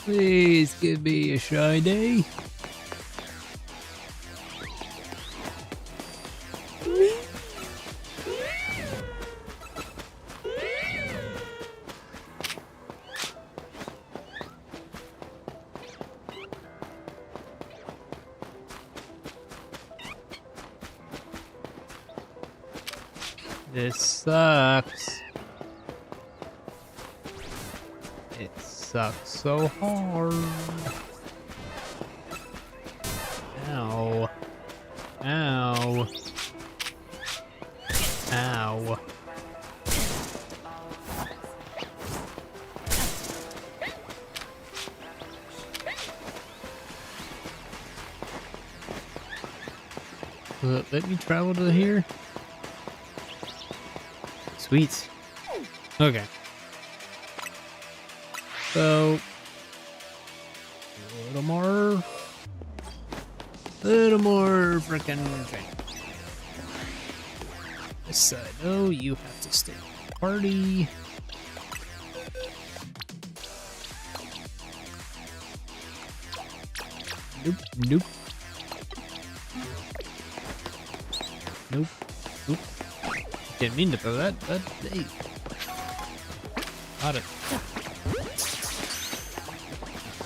Please give me a shiny. This sucks. It sucks so hard. Ow. Ow. Ow. Let me travel to here. Sweet. Okay. So, a little more frickin' thing. This side, no, you have to stay in the party. Nope, nope. Nope, nope. Didn't mean to throw that, but hey. Got it.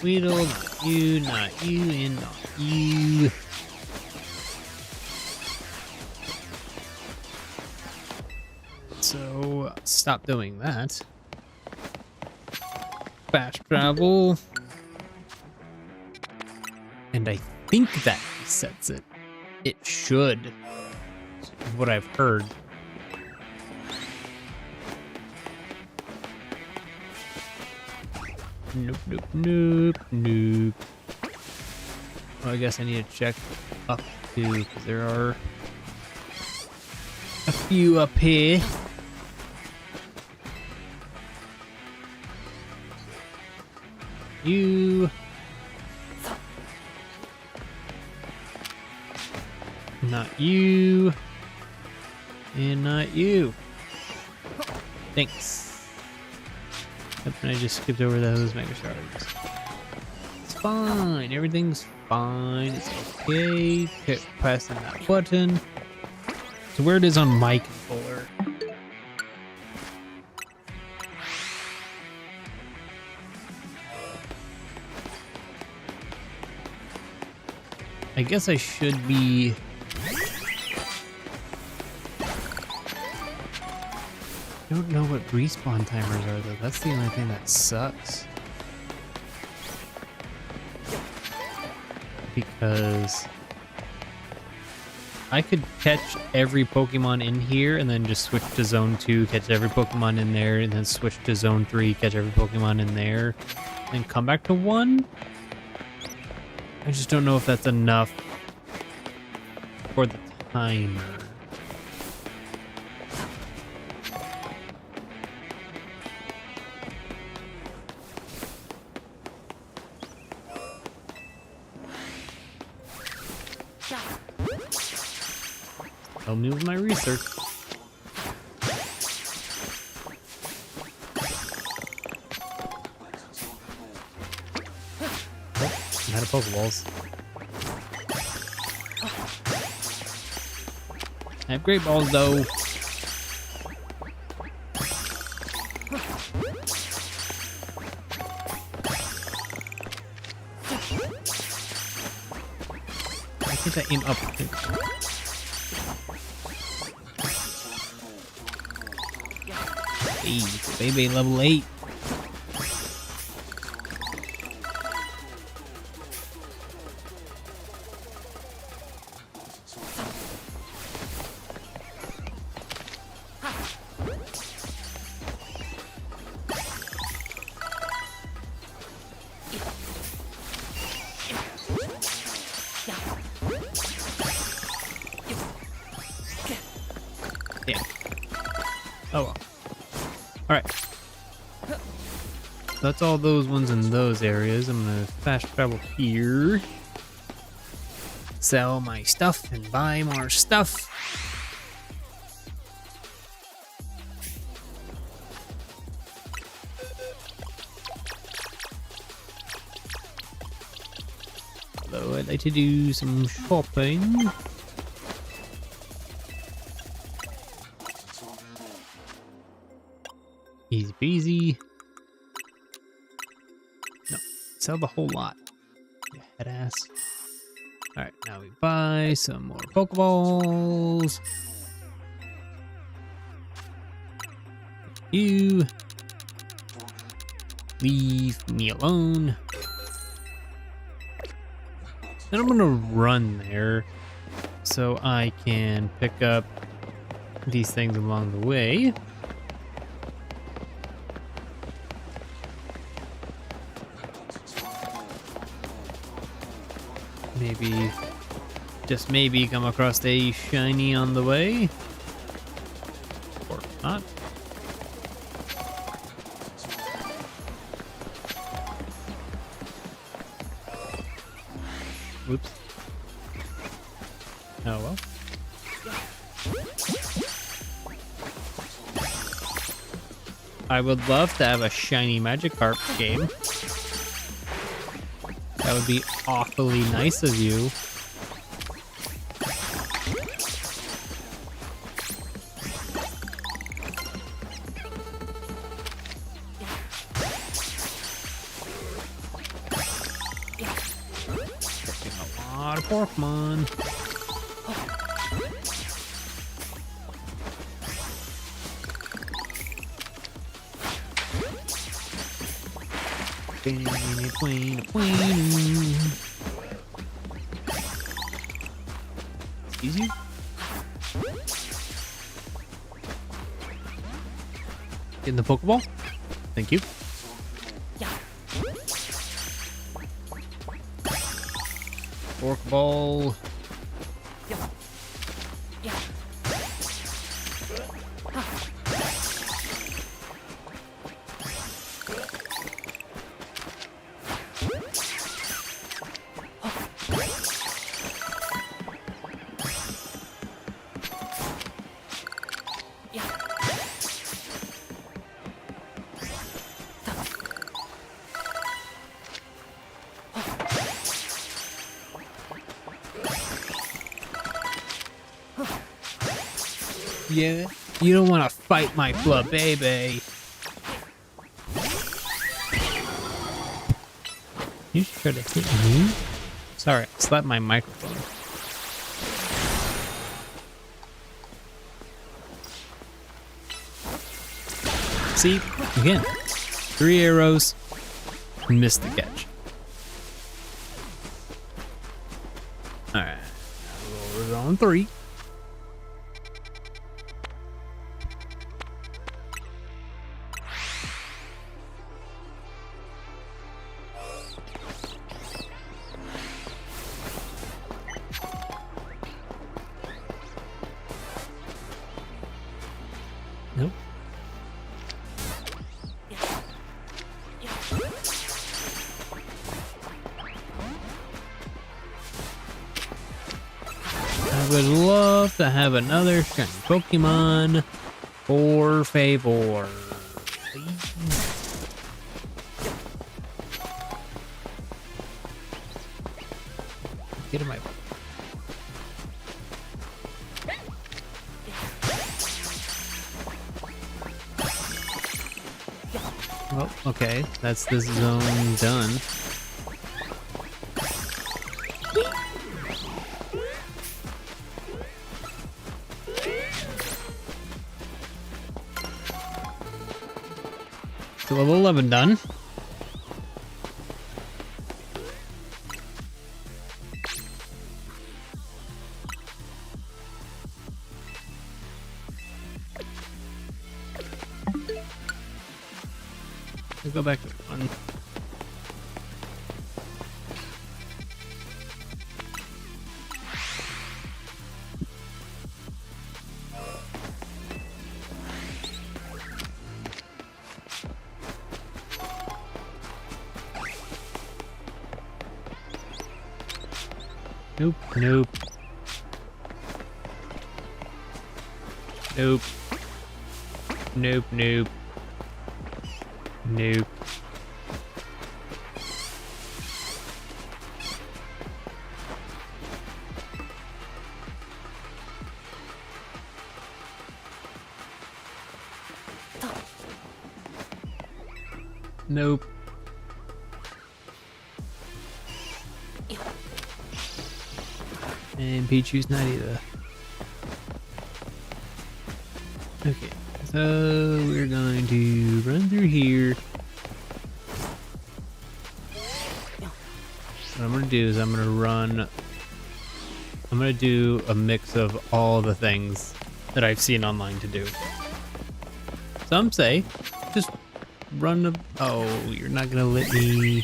Weedle, not you, not you, and not you. So, stop doing that. Fast travel. And I think that resets it. It should. Is what I've heard. Nope, nope, nope, nope. Well, I guess I need to check up too, because there are a few up here. You. Not you. And not you. Thanks. Yep, and I just skipped over those mega shards. It's fine. Everything's fine. It's okay. Keep pressing that button. So where it is on my controller. I guess I should be... I don't know what respawn timers are though. That's the only thing that sucks. Because I could catch every Pokemon in here and then just switch to Zone 2, catch every Pokemon in there, and then switch to Zone 3, catch every Pokemon in there, and come back to 1. I just don't know if that's enough for the timer. Help me with my research. Oh, I'm out of Pokeballs. I have Great Balls though. I think I aim up. Hey, baby, level 8. Yeah. Oh well. Alright. That's all those ones in those areas. I'm gonna fast travel here. Sell my stuff and buy more stuff. Although I'd like to do some shopping. Easy peasy. No, sell the whole lot. You head ass. Alright, now we buy some more Pokeballs. You. Leave me alone. And I'm gonna run there so I can pick up these things along the way. Maybe, just maybe, come across a shiny on the way. Or not. Whoops. Oh well. I would love to have a shiny Magikarp game. That would be awfully nice of you. Getting a lot of Pokemon. Easy. In the Pokeball. Thank you. Pokeball. Yeah, you don't want to fight my club, baby. You should try to hit me. Sorry, I slapped my microphone. See, again, 3 arrows, missed the catch. All right, we're on 3. Nope. I would love to have another shiny Pokemon for favor. Get in my. Well, okay, that's this zone done. So level 11 done. Let's go back to 1. Nope, nope. Nope. Nope, nope. Nope. Nope. And Pichu's not either. Okay, so we're going to run through here. What I'm going to do is I'm going to do a mix of all the things that I've seen online to do. Some say just run the, oh, you're not going to let me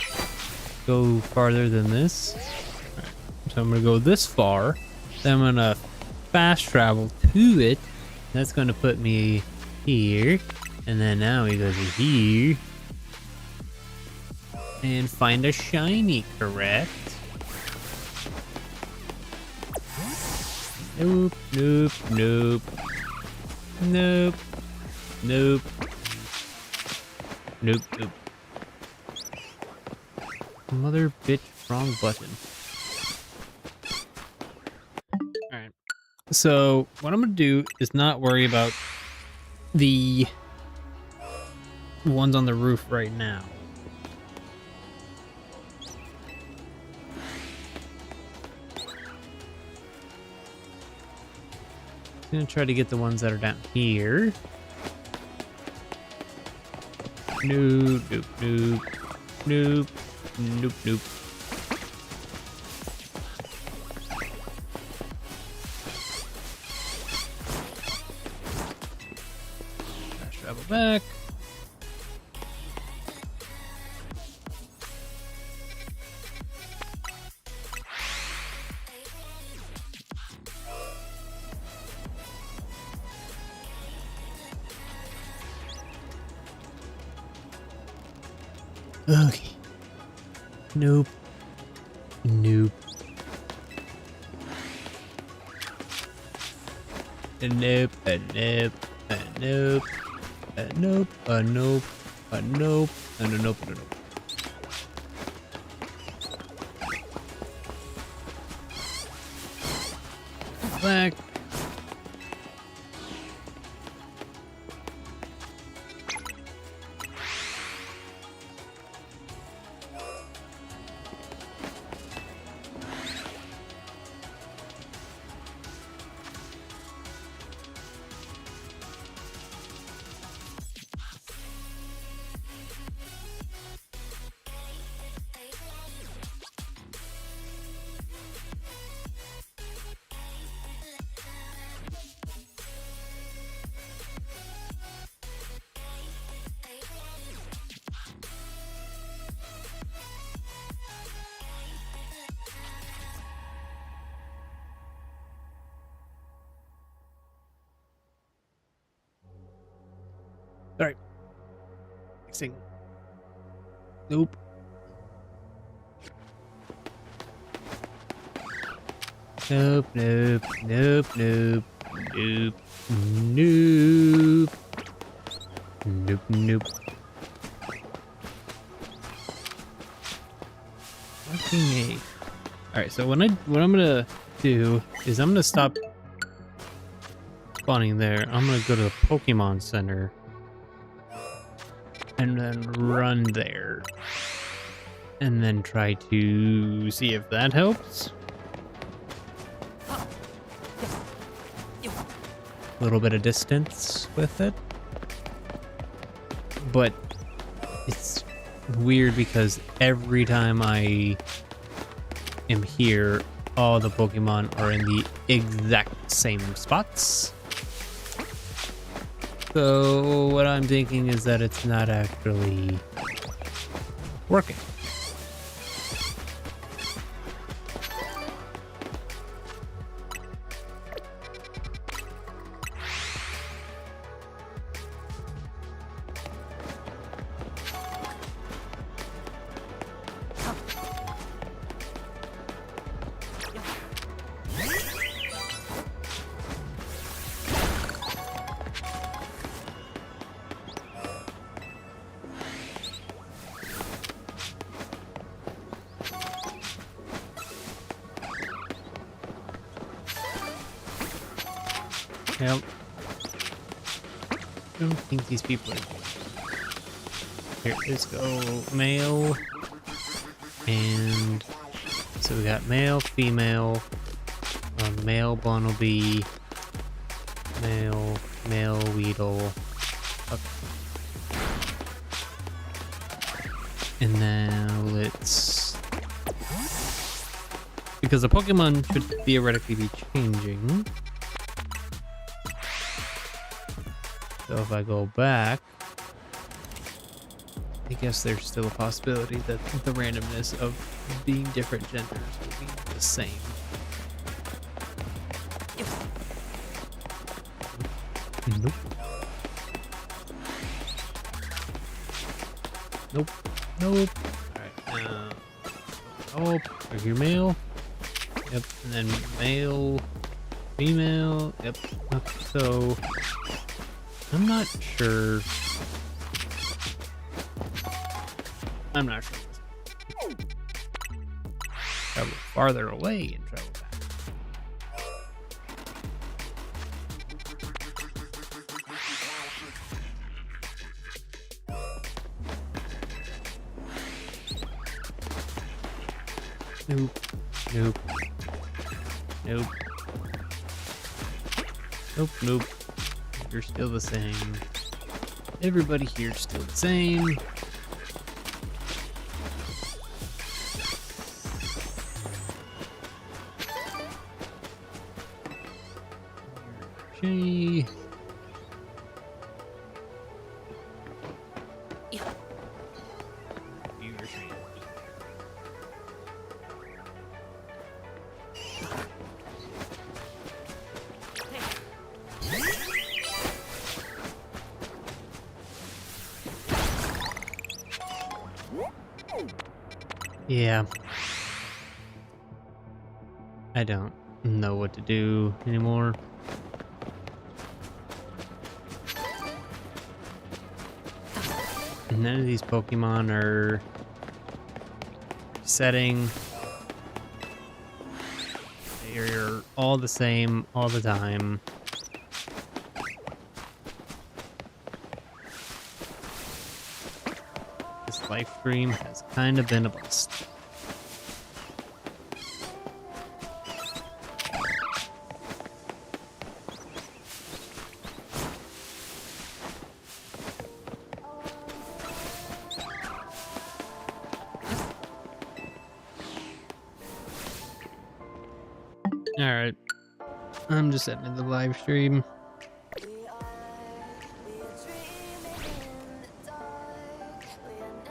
go farther than this. All right, so I'm going to go this far. Then I'm going to fast travel to it. That's going to put me here. And then now we go to here. And find a shiny, correct? Nope, nope, nope. Nope. Nope. Nope, nope. Mother bitch, wrong button. Alright. So, what I'm gonna do is not worry about the ones on the roof right now. I'm gonna try to get the ones that are down here. Nope, nope, nope. nope, nope, nope. Fast travel back. Okay. Nope. Nope. Nope. Nope. Nope. Nope. Nope. Nope. Nope. Nope. Back. All right. Next thing. Nope. Nope. Nope. Nope. Nope. Nope. Nope. Nope. Nope. Fucking A. All right. So what I'm gonna do is I'm gonna stop spawning there. I'm gonna go to the Pokemon Center and then run there, and then try to see if that helps. A little bit of distance with it, but it's weird because every time I am here, all the Pokemon are in the exact same spots. So what I'm thinking is that it's not actually working. Yep. I don't think these people are here. Let's go male. And so we got male, female, male Bunnelby, male Weedle. Okay. And now let's, because the Pokemon should theoretically be changing. So if I go back, I guess there's still a possibility that the randomness of being different genders will be the same. Nope. Nope. Nope. Alright, oh, are you male? Yep, and then male, female, yep. Okay, so I'm not sure. I'm not sure. Travel farther away and travel back. Nope. Nope. Nope. Nope. Nope. You're still the same. Everybody here's still the same. Okay. Yeah. I don't know what to do anymore. None of these Pokemon are setting. They're all the same all the time. This live stream has kind of been a bust. All right, I'm just ending the live stream.